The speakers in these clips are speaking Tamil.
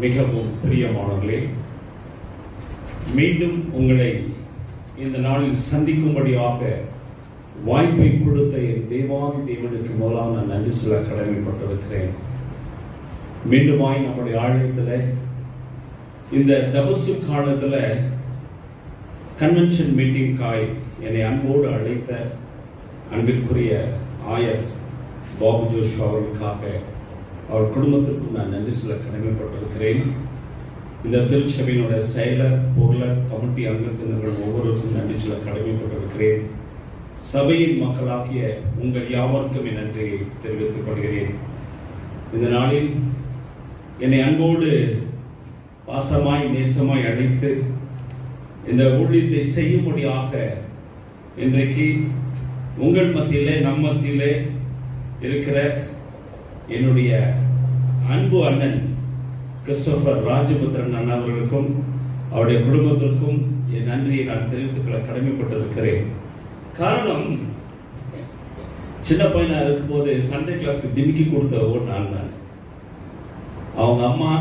மிகவும் பிரியமானவர்களே, மீண்டும் உங்களை இந்த நாளில் சந்திக்கும்படியாக வாய்ப்பை கொடுத்த என் தேவாதி தேவனுக்கு முதலாக நான் நன்றி சொல்ல கடமைப்பட்டிருக்கிறேன். மீண்டுமாய் நம்முடைய ஆலயத்தில் இந்த தபசு காலத்தில் கன்வென்ஷன் மீட்டிங்காய் என்னை அன்போடு அழைத்த அன்பிற்குரிய ஆயர் பாபு ஜோஷ் அவர்களுக்காக அவர் குடும்பத்திற்கும் நான் நன்றி சொல்ல கடமைப்பட்டிருக்கிறேன். இந்த திருச்சபையினுடைய செயலர், பொருளர், கமிட்டி அங்கத்தினர்கள் ஒவ்வொருவருக்கும் நன்றி சொல்ல கடமைப்பட்டிருக்கிறேன். சபையின் மக்களாகிய உங்கள் யாவருக்கும் என் நன்றியை தெரிவித்துக் கொள்கிறேன். இந்த நாளில் என்னை அன்போடு பாசமாய் நேசமாய் அழைத்து இந்த ஊழியத்தை செய்யும்படியாக இன்றைக்கு உங்கள் மத்தியிலே நம் மத்தியிலே இருக்கிற என்னுடைய அன்பு அண்ணன் கிறிஸ்டோபர் ராஜபுத்திரன் அண்ணா அவர்களுக்கும் அவருடைய குடும்பத்திற்கும் என் நன்றியை நான் தெரிவித்துக் கொள்ள கடமைப்பட்டிருக்கிறேன். காரணம், சின்ன பையனா இருக்கும் போது சண்டே கிளாஸ்க்கு திமிக்கி கொடுத்த ஒரு நான் தான். அவங்க அம்மா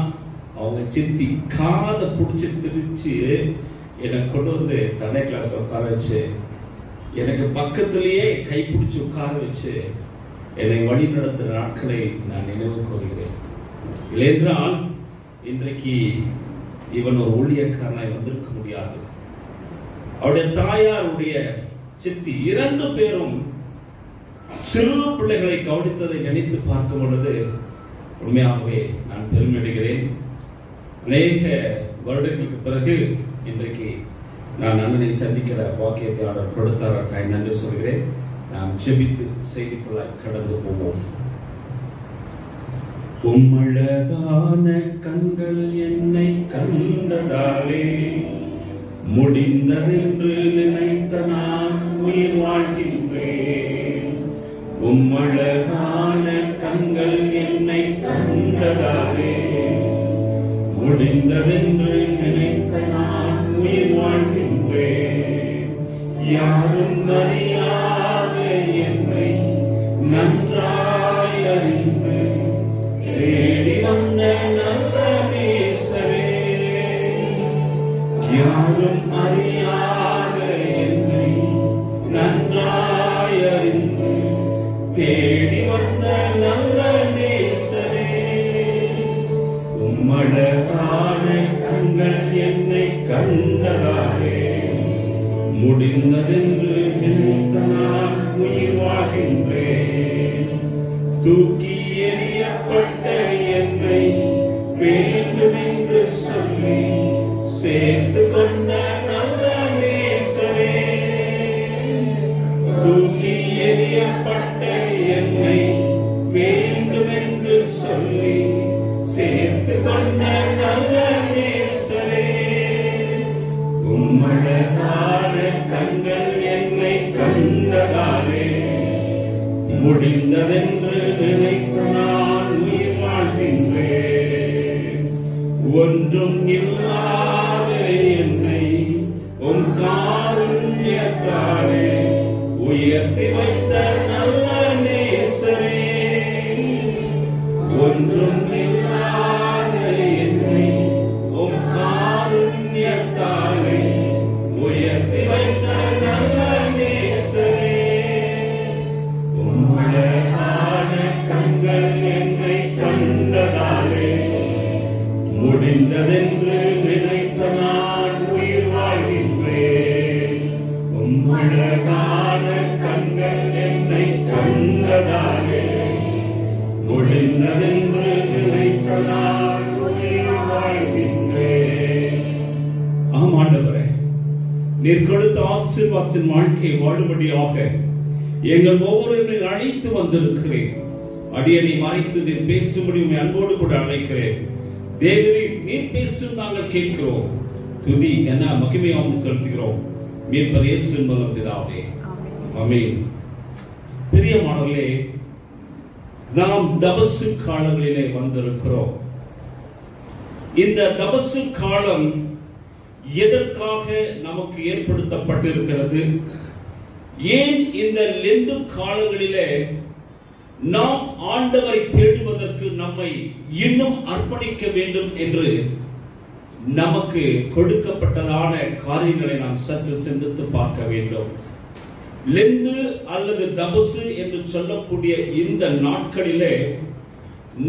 அவங்க சித்தி காதை பிடிச்சி திரிச்சு என்னை கொண்டு வந்து சண்டே கிளாஸ் உட்கார வச்சு எனக்கு பக்கத்திலேயே கைப்பிடிச்சு உட்கார வச்சு என்னை வழி நடத்துகிற நாட்களை நான் நினைவு கூறுகிறேன். இல்லையென்றால் இன்றைக்கு இவன் ஒரு ஊழியக்காரனாய் வந்திருக்க முடியாது. அவருடைய தாயாருடைய சித்தி 2 பேரும் சிறு பிள்ளைகளை கவனித்ததை நினைத்து பார்க்கும் பொழுது உண்மையாகவே நான் பெருமையடைகிறேன். அநேக வருடங்களுக்கு பிறகு இன்றைக்கு நான் அண்ணனை சந்திக்கிற வாக்கியத்தை ஆர்டர் கொடுத்தார். நன்றி சொல்கிறேன். நாம் ஜெபித்து செய்திக்குள்ளாய் கடந்து போவோம். உம்மழகான கண்கள் என்னை கண்டதாலே முடிந்ததென்று நினைத்த நான் உயிர் வாழ்கின்றேன். உம்மழகான கண்கள் என்னை கண்டதாலே முடிந்ததென்று நினைத்த நான் உயிர் வாழ்கின்றேன். யாரும் அறியாத என்னை நன்றாய் அறிந்து தேடி வந்த நல்ல நேசரே, யாரும் அறியாத என்னை நன்றாய் அறிந்து தேடி வந்த நல்ல நேசரே, உம்மழகான கண்கள் என்னை கண்டதாலே முடிந்ததென்று நினைத்த நான் உயிர் வாழ்கின்றேன். தூக்கி எறியப்பட்ட என்னை வேண்டும் என்று சொல்லி சேர்த்து கொண்ட நல்ல நேசரே, தூக்கி எறியப்பட்ட என்னை வேண்டும் என்று சொல்லி சேர்த்து கொண்ட நல்ல நேசரே, உம்மழகான கண்கள் என்னை கண்டதாலே முடிந்ததென்று நினைத்து நான் உயிர் வாழ்கின்றேன். ஒன்றும் இல்லாத என்னை உம் காருண்யத்தாலே உயர்த்தி வைத்த நல்ல நேசரே, ஒன்றும் இல்லாத என்னை உம் காருண்யத்தாலே உயர்த்தி வைத்த நல்ல நேசரே, உம்மழகான கண்கள் என்னை கண்டதாலே முடிந்ததென்று நினைத்த நான் உயிர் வாழ்கின்றேன். உம்மழகான கண்கள் என்னை கண்டதாலே முடிந்ததென்று நினைத்த நான் உயிர் வாழ்கின்றேன். ஆம் ஆண்டவரே, நீர் கொடுத்த ஆசீர்வாதத்தின் வாழ்க்கையை வாழும்படியாக எங்கள் ஒவ்வொருவரையும் அழைத்து வந்திருக்கிறேன். அடியனை மறைத்து நீர் பேசும்படி உண்மை அன்போடு கூட அழைக்கிறேன். தேவரே, நீர் பேசும் நாங்கள் கேட்கிறோம். துதி என்ன மகிமையாகவும் செலுத்துகிறோம். மீட்பர் இயேசுவின் மூலம் பிதாவே, ஆமென். பிரியமானவர்களே, நாம் தபசு காலங்களிலே வந்திருக்கிறோம். இந்த தபசு காலம் எதற்காக நமக்கு ஏற்படுத்தப்பட்டிருக்கிறது? ஏன் இந்த லெந்து காலங்களிலே நாம் ஆண்டவரை தேடுவதற்கு நம்மை இன்னும் அர்ப்பணிக்க வேண்டும் என்று நமக்கு கொடுக்கப்பட்டதான காரியங்களை நாம் சற்று சிந்தித்து பார்க்க வேண்டும். லெந்து அல்லது தபசு என்று சொல்லக்கூடிய இந்த நாட்களிலே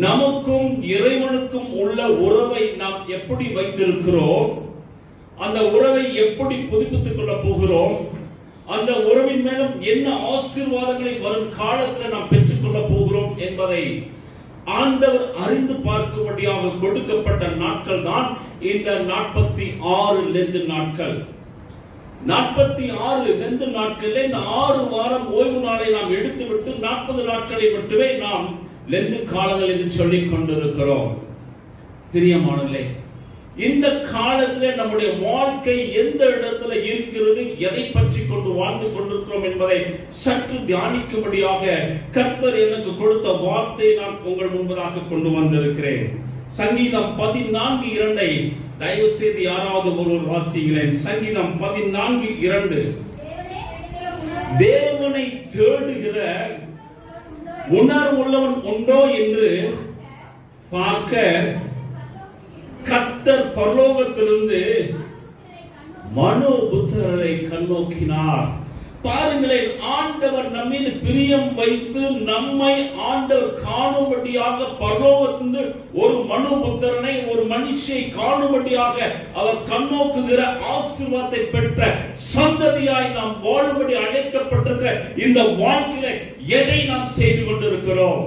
நமக்கும் இறைவனுக்கும் உள்ள உறவை நாம் எப்படி வைத்திருக்கிறோம், அந்த உறவை எப்படி புதுப்பித்துக் கொள்ள போகிறோம், அந்த உறவின் மேலும் என்ன ஆசீர்வாதங்களை வரும் காலத்தில் நாம் பெற்றுக் கொள்ள போகிறோம் என்பதை ஆண்டவர் அறிந்து பார்க்கும்படியாக கொடுக்கப்பட்ட நாட்கள் தான் இந்த 46 லெந்து நாட்கள். 46 லெந்து நாட்களில் இந்த 6 வாரம் ஓய்வு நாளை நாம் எடுத்துவிட்டு 40 நாட்களை மட்டுமே நாம் லெந்து காலங்கள் என்று சொல்லிக் கொண்டிருக்கிறோம். பிரியமானவர்களே, இந்த காலத்திலே நம்முடைய வாழ்க்கை எந்த இடத்துல இருக்கிறது, எதை பற்றி கொண்டு வாழ்ந்து கொண்டிருக்கிறோம் என்பதை சற்று தியானிக்கும்படியாக கர்த்தர் எனக்கு கொடுத்த வார்த்தையை நான் உங்கள் முன்பதாக கொண்டு வந்திருக்கிறேன். சங்கீதம் 14:2 தயவு செய்து யாராவது ஒருவர் வாசிங்களேன். சங்கீதம் 14:2. தேவனை தேடுகிற உணர்வுள்ளவன் உண்டோ என்று பார்க்க கர்த்தர் பரலோகத்திலிருந்து மனோபுத்திரரை கண்ணோக்கினார். பாருங்களேன், ஆண்டவர் நம்ம மீது பிரியம் வைத்து நம்மை ஆண்டவர் காணும்படியாக பரலோகத்திலிருந்து ஒரு மனோபுத்திரனை, ஒரு மனுஷியை காணும்படியாக அவர் கண்ணோக்குகிற ஆசீர்வாதத்தை பெற்ற சந்ததியாய் நாம் வாழும்படி அழைக்கப்பட்டிருக்கிற இந்த வாழ்க்கையில எதை நாம் செய்து கொண்டிருக்கிறோம்?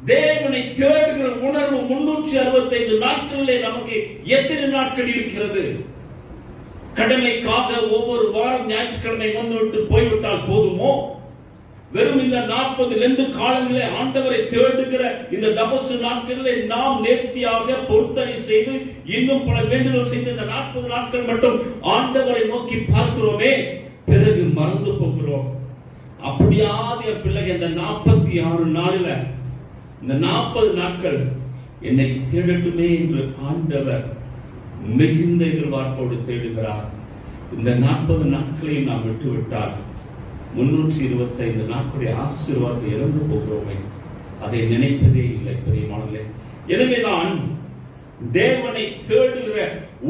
தேவனை தேடுகிற உணர்வு 365 நாட்களிலே நமக்கு எத்தனை நாட்கள் இருக்கிறது? கடமைக்காக ஒவ்வொரு வாரம் ஞாயிற்றுக்கிழமை வந்துவிட்டு போய்விட்டால் போதுமோ? வெறும் இந்த 40 லெந்து காலங்களே ஆண்டவரை தேடுகிற இந்த தபசு நாட்களிலே நாம் நேர்த்தியாக பொருத்தனை செய்து இன்னும் பல வேண்டுதல் செய்து இந்த 40 நாட்கள் மட்டும் ஆண்டவரை நோக்கி பார்க்கிறோமே, பிறகு மறந்து போகிறோம். அப்படியாவது என் பிள்ளைங்க இந்த 46 நாளில இந்த 40 நாட்கள் என்னை தேடட்டுமே என்று ஆண்டவர் மிகுந்த எதிர்பார்ப்போடு தேடுகிறார். இந்த 40 நாட்களையும் நாம் விட்டுவிட்டால் 325 நாட்களுடைய ஆசீர்வாதத்தை இழந்து போகிறோமே, அதை நினைப்பதே இல்லை பிரியமானவர்களே. எனவேதான் தேவனை தேடுகிற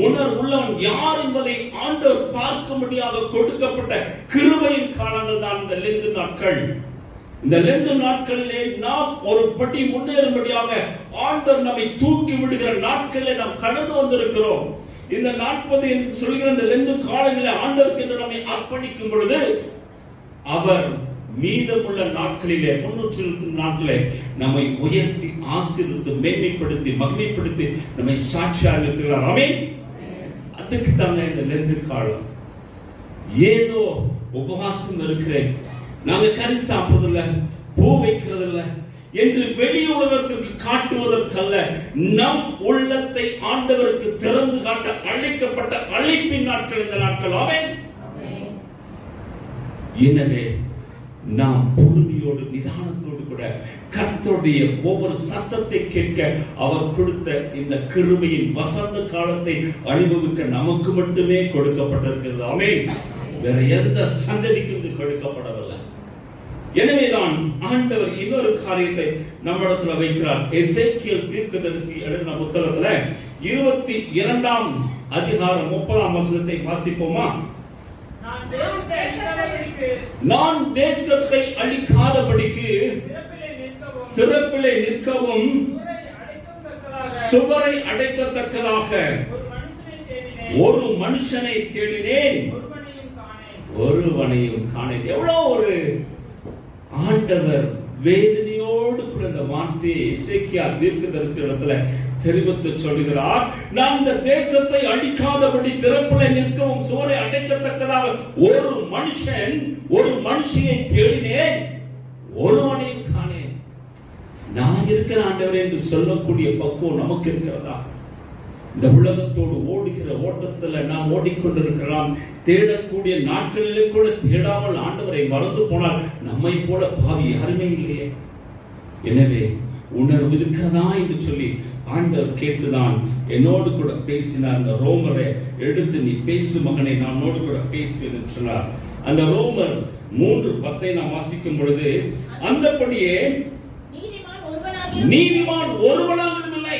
உணர்வுள்ளவன் யார் என்பதை ஆண்டவர் பார்க்கும்படியாக கொடுக்கப்பட்ட கிருபையின் காலங்கள் தான் இந்த லெந்து நாட்கள். இந்த லெந்து நாட்களிலே நாம் ஒரு படி முன்னேறும்படியாக ஆண்டவர் நம்மை தூக்கி விடுகிற நாட்களிலே நாம் கடந்து வந்திருக்கிறோம். இந்த 40 என்று சொல்கிற இந்த லெந்து காலங்களில் ஆண்டவருக்கு என்று நம்மை அர்ப்பணிக்கும் பொழுது அவர் மீதமுள்ள நாட்களிலே 320 நாட்களே நம்மை உயர்த்தி ஆசீர்வதித்து மேன்மைப்படுத்தி மகிமைப்படுத்தி நம்மை சாட்சியாக நிறுத்துகிறார். ஆமென். அதுக்கு தாங்க இந்த லெந்து காலம். ஏதோ உபவாசம் இருக்கிறேன், நாங்க கறி சாப்பிடுறதில்ல, பூ வைக்கிறதில்ல என்று வெளி உலகத்திற்கு காட்டுவதற்கல்ல, நம் உள்ளத்தை ஆண்டவருக்கு திறந்து காட்ட அழைக்கப்பட்ட அழைப்பின் நாட்கள் இந்த நாட்கள். ஆமென். எனவே நாம் பொறுமையோடு நிதானத்தோடு கூட கர்த்தருடைய ஒவ்வொரு சத்தத்தை கேட்க அவர் கொடுத்த இந்த கிருபையின் வசந்த காலத்தை அனுபவிக்க நமக்கு மட்டுமே கொடுக்கப்பட்டிருக்கிறது. ஆமென். வேற எந்த சந்ததிக்கும் இது கொடுக்கப்படவில்லை. எனவேதான் ஆண்டவர் இன்னொரு காரியத்தை நம்மிடத்துல வைக்கிறார். எசேக்கியேல் தீர்க்கதரிசி எழுதின புத்தகத்துல 22ஆம் அதிகாரம் 30ஆம் வசனத்தை வாசிப்போமா? நான் தேசத்தை அழிக்காதபடிக்கு திறப்பிலே நிற்கவும் சுவரை அடைக்கத்தக்கதாக ஒரு மனுஷனை தேடினேன், ஒருவனையும் காணேன். எவ்வளவு ஒரு ஆண்டவர் வேதனையோடு கூட இந்த வார்த்தையை எசேக்கியா தீர்க்கதரிசி இடத்துல தெரிவித்து சொல்லுகிறார். நான் இந்த தேசத்தை அழிக்காதபடி திறப்பிலே நிற்கவும் சுவரை அடைக்கத்தக்கதாக ஒரு மனுஷன் ஒரு மனுஷியை தேடினேன், ஒருவனையும் காணேன். நான் இருக்கிற ஆண்டவர் என்று சொல்லக்கூடிய பக்குவம் நமக்கு இருக்கிறதா? இந்த உலகத்தோடு ஓடுகிற ஓட்டத்துல நாம் ஓடிக்கொண்டிருக்கலாம். தேடக்கூடிய நாட்களிலே கூட தேடாமல் ஆண்டவரை மறந்து போனால் நம்மை போல பாவி யாருமே இல்லையே. எனவே உணர்வு இருக்கிறதா என்று சொல்லி ஆண்டவர் கேட்டுதான் என்னோடு கூட பேசினார். அந்த ரோமரை எடுத்து நீ பேசு மகனை, நான் உன்னோடு கூட பேசுவேன் என்று சொன்னார். அந்த ரோமர் 3:10 நாம் வாசிக்கும் பொழுது, அந்தபடியே நீதிமான் ஒருவனாகிலும் இல்லை.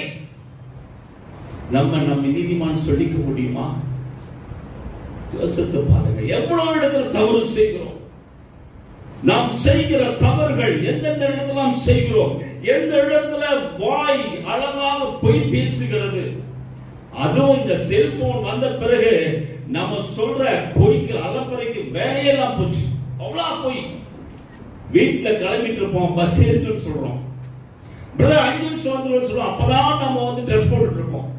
நம்ம நீதிமான் சொல்லிக்க முடியுமா? யோசித்து பாருங்க. எவ்வளவு இடத்துல தவறு செய்கிறோம். நாம் செய்கிற தவறுகள் எந்தெந்த இடத்துல நாம் செய்கிறோம், எந்த இடத்துல வாய் அழகாக பொய் பேசுகிறது. அதுவும் இந்த செல்போன் வந்த பிறகு நம்ம சொல்ற பொய்க்கு அலப்பறைக்கு வேலையெல்லாம் போச்சு. அவ்வளவு பொய். வீட்டுல கிளம்பிட்டு இருப்போம், பஸ் ஏறிட்டு சொல்றோம், பிரதர் 5 நிமிஷம் வந்து சொல்றோம், அப்பதான் நம்ம ட்ரெஸ் போட்டுட்டு இருப்போம்.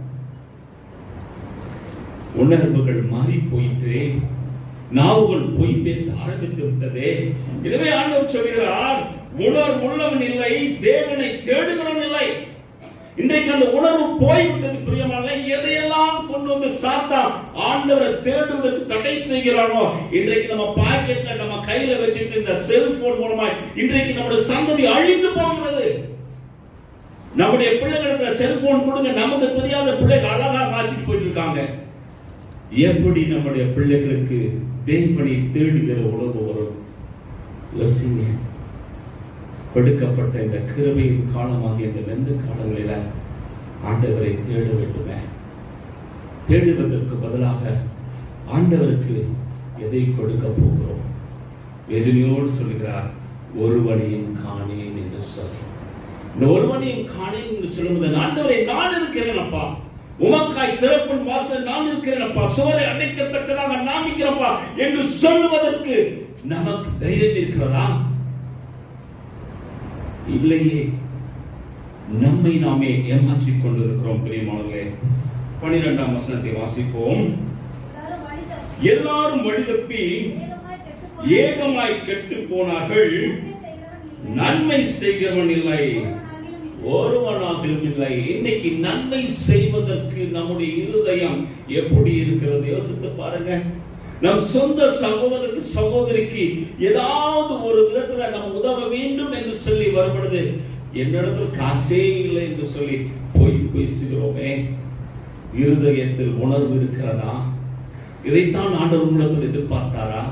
உணர்வுகள் மாறி போயிட்டு நாவுகள் பொய் பேச ஆரம்பித்து விட்டதே. எனவே ஆண்டவர் சொல்கிறார், உணர்வுள்ளவன் இல்லை, தேவனை தேடுகிறவன் இல்லை. இன்றைக்கு அந்த உணர்வு போய்விட்டது பிரியமான. எதையெல்லாம் கொண்டு வந்து சாத்தான் ஆண்டவரை தேடுவதற்கு தடை செய்கிறானோ, இன்றைக்கு நம்ம பாக்கெட்ல நம்ம கையில வச்சுட்டு இந்த செல்போன் மூலமா இன்றைக்கு நம்முடைய சந்ததி அழிந்து போகிறது. நம்முடைய பிள்ளைகளுக்கு செல்போன் கொடுங்க, நமக்கு தெரியாத பிள்ளைகள் அழகா காத்திட்டு போயிட்டு இருக்காங்க. எப்படி நம்முடைய பிள்ளைகளுக்கு தேவனை தேடுகிற உணர்வு வரும்? யோசிங்க. கொடுக்கப்பட்ட இந்த கிருபையின் காலமாகிய இந்த 2 காலங்களில ஆண்டவரை தேட வேண்டுமே. தேடுவதற்கு பதிலாக ஆண்டவருக்கு எதை கொடுக்க போகிறோம்? வேதனையோடு சொல்கிறார், ஒருவனையும் காணேன் என்று சொல்லி. இந்த ஒருவனையும் காணேன் என்று சொல்லும்போது, ஆண்டவரை நான் இருக்கிறேன் அப்பா, உமக்காய் திறப்பின் வாசல் நான் இருக்கிறேன் அப்பா, சுவரை அடைக்கத்தக்கதாக நான் இருக்கிறப்பா என்று சொல்லுவதற்கு நமக்கு தைரியம் இருக்கிறதா? இல்லையே. நம்மை நாமே ஏமாற்றிக் கொண்டிருக்கிறோம் பிரியமானவர்களே. 12ஆம் வசனத்தை வாசிப்போம். எல்லாரும் வழிதப்பி ஏகமாய் கெட்டு போனார்கள், நன்மை செய்கிறவன் இல்லை, ஒருவனாகிலும் இல்லை. இன்னைக்கு நன்மை செய்வதற்கு நம்முடைய இருதயம் எப்படி இருக்கிறது? யோசித்து பாருங்க. நம் சொந்த சகோதரனுக்கு சகோதரிக்கு ஏதாவது ஒரு விதத்துல நம்ம உதவ வேண்டும் என்று சொல்லி வரும்பொழுது, என்னிடத்தில் காசே இல்லை என்று சொல்லி போய் பேசுகிறோமே. இருதயத்தில் உணர்வு இருக்கிறதா? இதைத்தான் ஆண்டவர் உங்களிடத்தில் எதிர்பார்த்தாரா?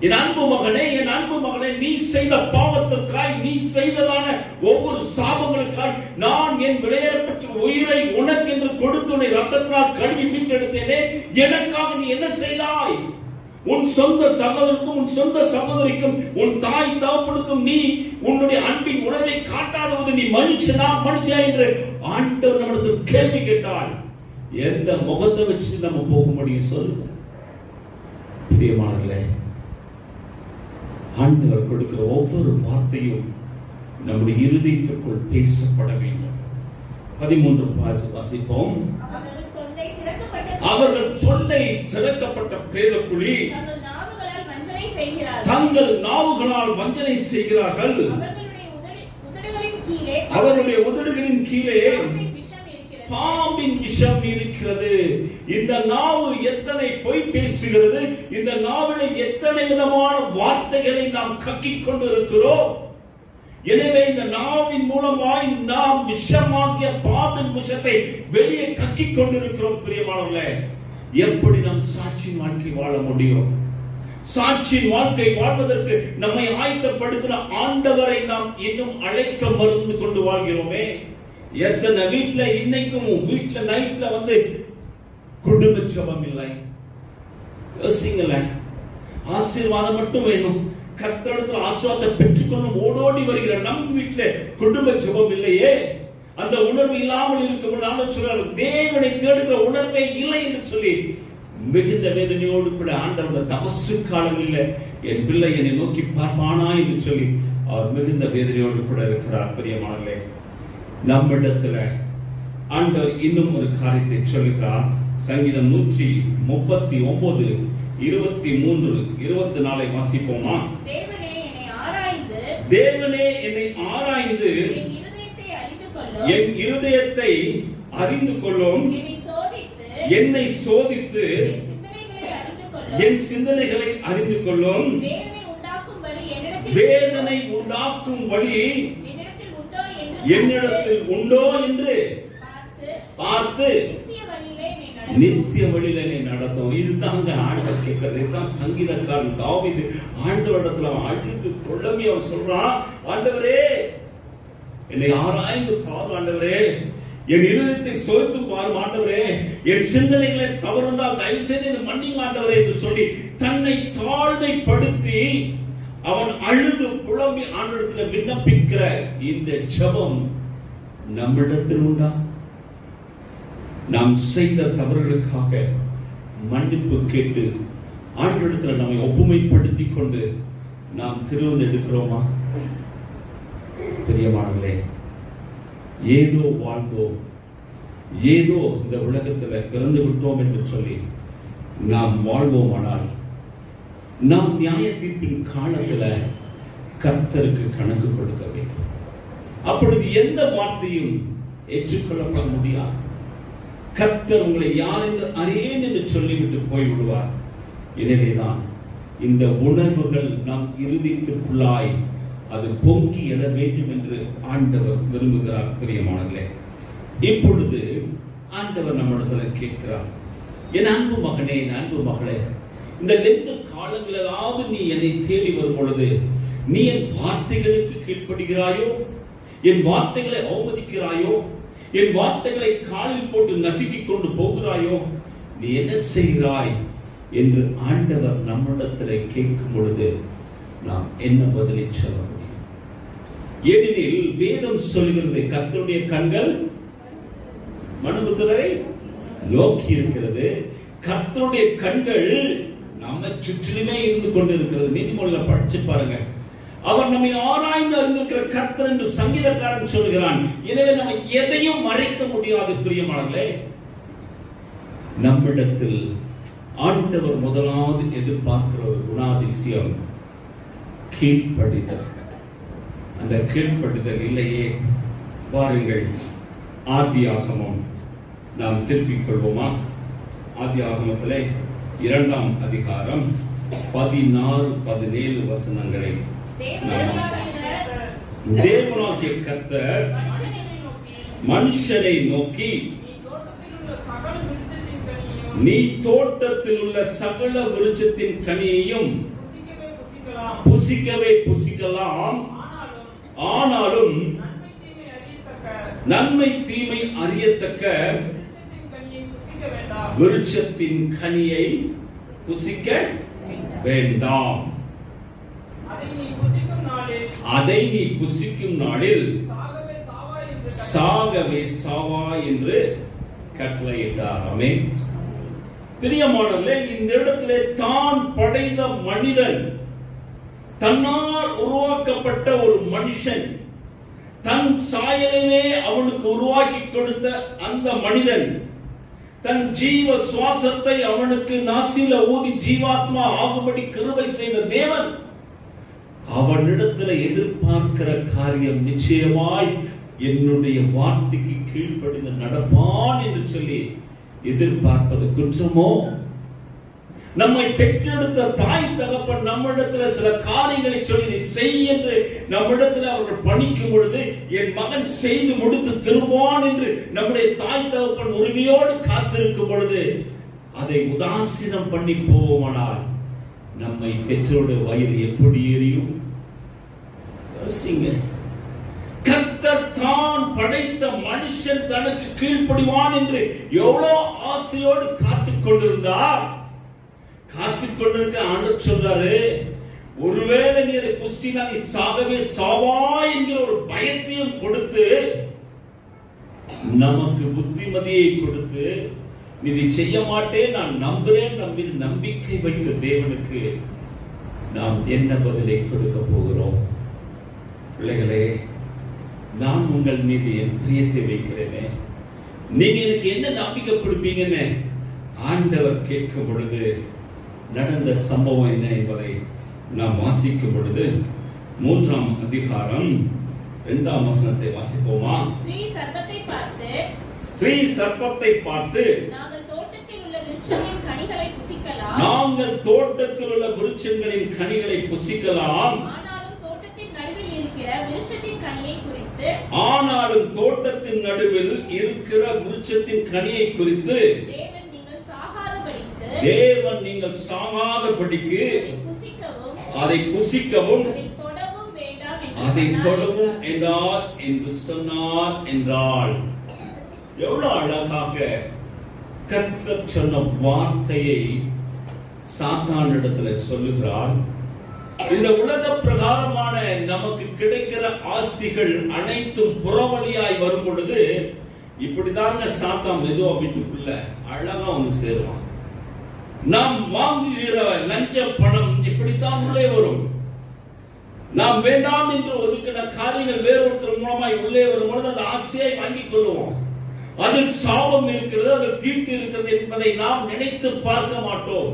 என் அன்பு மகனே, என் அன்பு மகளே, நீ செய்த பாவத்திற்காய், நீ செய்ததான ஒவ்வொரு சாபங்களுக்காய் நான் என் விலையேறப்பட்ட உயிரை உனக்கு என்று கொடுத்துனை ரத்தத்தினால் கழுவி மீட்டெடுத்தேனே. எனக்காக நீ என்ன செய்தாய்? உன் சொந்த சகோதரருக்கும் உன் சொந்த சகோதரிக்கும் உன் தாய் தகப்பனுக்கும் நீ உன்னுடைய அன்பின் உணர்வை காட்டாதவது நீ மனுஷனா மனுஷா என்று ஆண்டவர் நம்மிடத்தில் கேள்வி கேட்டால் எந்த முகத்தை வச்சு நம்ம போக முடியும்? சொல்லுங்க பிரியமானவர்களே. ஆண்டவர் கொடுக்கிற ஒவ்வொரு வார்த்தையும் நம்முடைய இருதயத்திற்குள் பேசப்பட வேண்டும். 13 வாசிப்போம். அவர்கள் தொண்டை திறக்கப்பட்ட பிரேதக்குழி, தங்கள் நாவுகளால் வஞ்சனை செய்கிறார்கள், அவர்களுடைய உதடுகளின் கீழே பாம்பின் விஷம் இருக்கிறது. இந்த நாவு எத்தனை பொய் பேசுகிறது! இந்த நாவிலே எத்தனை விதமான வார்த்தைகளை நாம் கக்கிக் கொண்டிருக்கிறோம். எனவே இந்த நாவின் மூலமாய் நாம் விஷமாகிய பாம்பின் விஷத்தை வெளியே கக்கிக் கொண்டிருக்கிறோம். பிரியமானவர்களே, எப்படி நாம் சாட்சியின் வாழ்க்கை வாழ முடியும்? சாட்சியின் வாழ்க்கை வாழ்வதற்கு நம்மை ஆயத்தப்படுத்தின ஆண்டவரை நாம் இன்னும் அழைக்க மறந்து கொண்டு வாழ்கிறோமே. எத்தனை வீட்டுல இன்னைக்கும் வீட்டுல நைட்ல குடும்ப ஜெபம் இல்லை. யோசிங்களேன். ஆசீர்வாதம் மட்டும் வேணும், கர்த்தரிடத்தில் ஆசீர்வாதத்தை பெற்றுக்கொள்ளும் ஓடோடி வருகிற நம் வீட்டுல குடும்ப ஜெபம் இல்லையே. அந்த உணர்வு இல்லாமல் இருக்கும் சொல்றாரு, தேவனை தேடுகிற உணர்வே இல்லை என்று சொல்லி மிகுந்த வேதனையோடு கூட ஆண்டவர் தபசு காலங்களில் என் பிள்ளை என்னை நோக்கி பார்ப்பானா என்று சொல்லி அவர் மிகுந்த வேதனையோடு கூட இருக்கிறார். பிரியமானவர்களே, நம்மிடத்துல ஆண்டவர் இன்னும் ஒரு காரியத்தை சொல்லுகிறார். சங்கீதம் 139 23 24 வாசிப்போமா? தேவனே என்னை ஆராய்ந்து என் இருதயத்தை அறிந்து கொள்ளும், என்னை சோதித்து என் சிந்தனைகளை அறிந்து கொள்ளும், வேதனை உண்டாக்கும் வழி என்னிடத்தில் உண்டோ என்று பார்த்து நித்திய வழியிலே நடத்தும். இதுதாங்க ஆண்டவர் கேட்கிறது. இதுதான் சங்கீதக்காரன் தாவீது ஆண்டவரிடத்துல அழுது கொள்ளமே அவன் சொல்றான், ஆண்டவரே என்னை ஆராய்ந்து பாரு ஆண்டவரே, என் இருதயத்தை சோதித்து பாரும் ஆண்டவரே, என் சிந்தனைகளை தவறுந்தால் தயவு செய்து மன்னிங்க ஆண்டவரே என்று சொல்லி தன்னை தாழ்மைப்படுத்தி அவன் அழுது புலம்பி ஆண்டவரிடத்தில் விண்ணப்பிக்கிற இந்த ஜெபம் நம்மிடத்தில் உண்டா? நாம் செய்த தவறுகளுக்காக மன்னிப்பு கேட்டு ஆண்டவரிடத்தில் நம்மை ஒப்புமைப்படுத்திக் கொண்டு நாம் திருவது எடுக்கிறோமா? பிரியமானவர்களே, ஏதோ வாழ்ந்தோம், ஏதோ இந்த உலகத்தில் பிறந்து விட்டோம் என்று சொல்லி நாம் வாழ்வோமானால் நாம் நியாய தீர்ப்பின் காலத்துல கர்த்தருக்கு கணக்கு கொடுக்க வேண்டும். அப்பொழுது எந்த வார்த்தையும் ஏற்றுக்கொள்ளப்பட முடியாது. கர்த்தர் உங்களை யார் என்று அறியேன் என்று சொல்லிவிட்டு போய்விடுவார். எனவேதான் இந்த உணர்வுகள் நம் இருதயத்திற்குள்ளாய் அது பொங்கி எழ வேண்டும் என்று ஆண்டவர் விரும்புகிறார். பிரியமானவர்களே, இப்பொழுது ஆண்டவர் நம்மிடத்தில் கேட்கிறார், என் அன்பு மகனே, என் அன்பு மகளே, இந்த லெந்து காலங்களிலாவது நீ என்னை தேடி வரும் பொழுது நீ என் வார்த்தைகளுக்கு கீழ்ப்படுகிறாயோ, என் வார்த்தைகளை அவமதிக்கிறாயோ, என் வார்த்தைகளை காலில் போட்டு நசுக்கிக் கொண்டு போகிறாயோ, நீ என்ன செய்கிறாய் என்று ஆண்டவர் நம்மிடத்தில் கேட்கும் பொழுது நாம் என்ன பதிலை சொல்ல முடியும்? ஏனெனில் வேதம் சொல்கிறது, கர்த்தருடைய கண்கள் மனுபுத்திரரை நோக்கி இருக்கிறது. கர்த்தருடைய கண்கள் நம்ம சுற்றிலுமே இருந்து கொண்டிருக்கிறது. நீதிமொழியில படிச்சு பாருங்க, அவர் நம்மை ஆராய்ந்து அறிந்திருக்கிற கர்த்தர் என்று சங்கீதக்காரன் சொல்கிறான். எனவே நம்ம எதையும் மறைக்க முடியாது. பிரியமானவர்களே, நம்மிடத்தில் ஆண்டவர் முதலாவது எதிர்பார்க்கிற ஒரு குணாதிசயம் கீழ்ப்படிதல். அந்த கீழ்ப்படிதல் இல்லையே. பாருங்கள், ஆதியாகமம் நாம் திருப்பிக் கொள்வோமா? ஆதியாகமத்திலே 2ஆம் அதிகாரம் 16-17 வசனங்களை தேவனாகிய கர்த்தர் மனுஷனை நோக்கி, நீ தோட்டத்தில் உள்ள சகல விருட்சத்தின் கனியையும் புசிக்கவே புசிக்கலாம், ஆனாலும் நன்மை தீமை அறியத்தக்க விருட்சத்தின் கனியை புசிக்க வேண்டாம். அதை நீ புசிக்கும் நாளில் சாகவே சாவா என்று கட்டளையிட்டார். ஆமென். பிரியமானவர்களே, இந்த இடத்திலே தான் படைத்த மனிதன், தன்னால் உருவாக்கப்பட்ட ஒரு மனுஷன், தன் சாயலையே அவனுக்கு உருவாக்கி கொடுத்த அந்த மனிதன், தன் ஜீவ சுவாசத்தை அவனுக்கு நாசில ஊதி ஜீவாத்மா ஆகும்படி கிருபை செய்த தேவன் அவனிடத்தில் எதிர்பார்க்கிற காரியம் நிச்சயமாய் என்னுடைய வார்த்தைக்கு கீழ்ப்படிந்து நடப்பான் என்று சொல்லி எதிர்பார்ப்பது குற்றமோ? நம்மை பெற்றெடுத்த தாய் தகப்பன் நம்மிடத்துல சில காரியங்களை சொல்லி செய் என்று நம்மிடத்துல அவர்கள் பணிக்கும் பொழுது, என் மகன் செய்து முடித்து திரும்புவான் என்று நம்முடைய தாய் தகப்பன் உரிமையோடு காத்திருக்கும் பொழுது அதை உதாசீனம் பண்ணி போவோமானால் நம்மை பெற்றோருடைய வயிறு எப்படி எரியும்? கர்த்தர் தான் படைத்த மனுஷன் தனக்கு கீழ்ப்படிவான் என்று எவ்வளவு ஆசையோடு காத்துக் கொண்டிருந்தார். காத்துக் கொண்டிருக்க ஆண்டவர் சொல்றாரு, ஒருவேளை நீ அதை புசினா நீ சாகவே சாவா என்கிற ஒரு பயத்தையும் கொடுத்து, நமக்கு புத்திமதியை கொடுத்து, நீ செய்ய மாட்டேன் நான் நம்புறேன் நம்பி நம்பிக்கை வைத்த தேவனுக்கு நாம் என்ன பதிலை கொடுக்க போகிறோம்? பிள்ளைகளே, நான் உங்கள் மீது என் பிரியத்தை வைக்கிறேனே, நீங்க எனக்கு என்ன நம்பிக்கை கொடுப்பீங்கன்னு ஆண்டவர் கேட்கும் பொழுது நடந்த சம்பவம் என்ன என்பதை நாம் வாசிக்கும் பொழுது 3ஆம் அதிகாரம் 2ஆம் வசனத்தை வாசிப்போமா? ஸ்திரீ சர்ப்பத்தை பார்த்து, நாங்கள் தோட்டத்தில் உள்ள விருட்சங்களின் கனிகளை புசிக்கலாம், ஆனாலும் தோட்டத்தின் நடுவில் இருக்கிற விருட்சத்தின் கனியை குறித்து தேவன் நீங்கள் சாகாதபடிக்கு அதை புசிக்கவும் அதை தொடவும் என்றார் என்று சொன்னார் என்றால் எவ்வளவு அழகாக கர்த்தர் சொன்ன வார்த்தையை சாத்தானிடத்துல சொல்லுகிறார். இந்த உலக பிரகாரமான நமக்கு கிடைக்கிற ஆஸ்திகள் அனைத்தும் புறவழியாய் வரும் பொழுது இப்படிதாங்க சாத்தான் மெதுவா வீட்டுக்குள்ள அழகா வந்து சேருவான். நாம் வாங்குகிற லஞ்ச பணம் இப்படித்தான் உள்ளே வரும். நாம் வேண்டாம் என்று ஒதுக்கின காரியங்கள் வேறொருத்தர் மூலமாய் உள்ளே வரும் பொழுது அந்த ஆசையை வாங்கிக் கொள்வோம். அதில் சாபம் இருக்கிறது, அதில் தீட்டு இருக்கிறது என்பதை நாம் நினைத்து பார்க்க மாட்டோம்.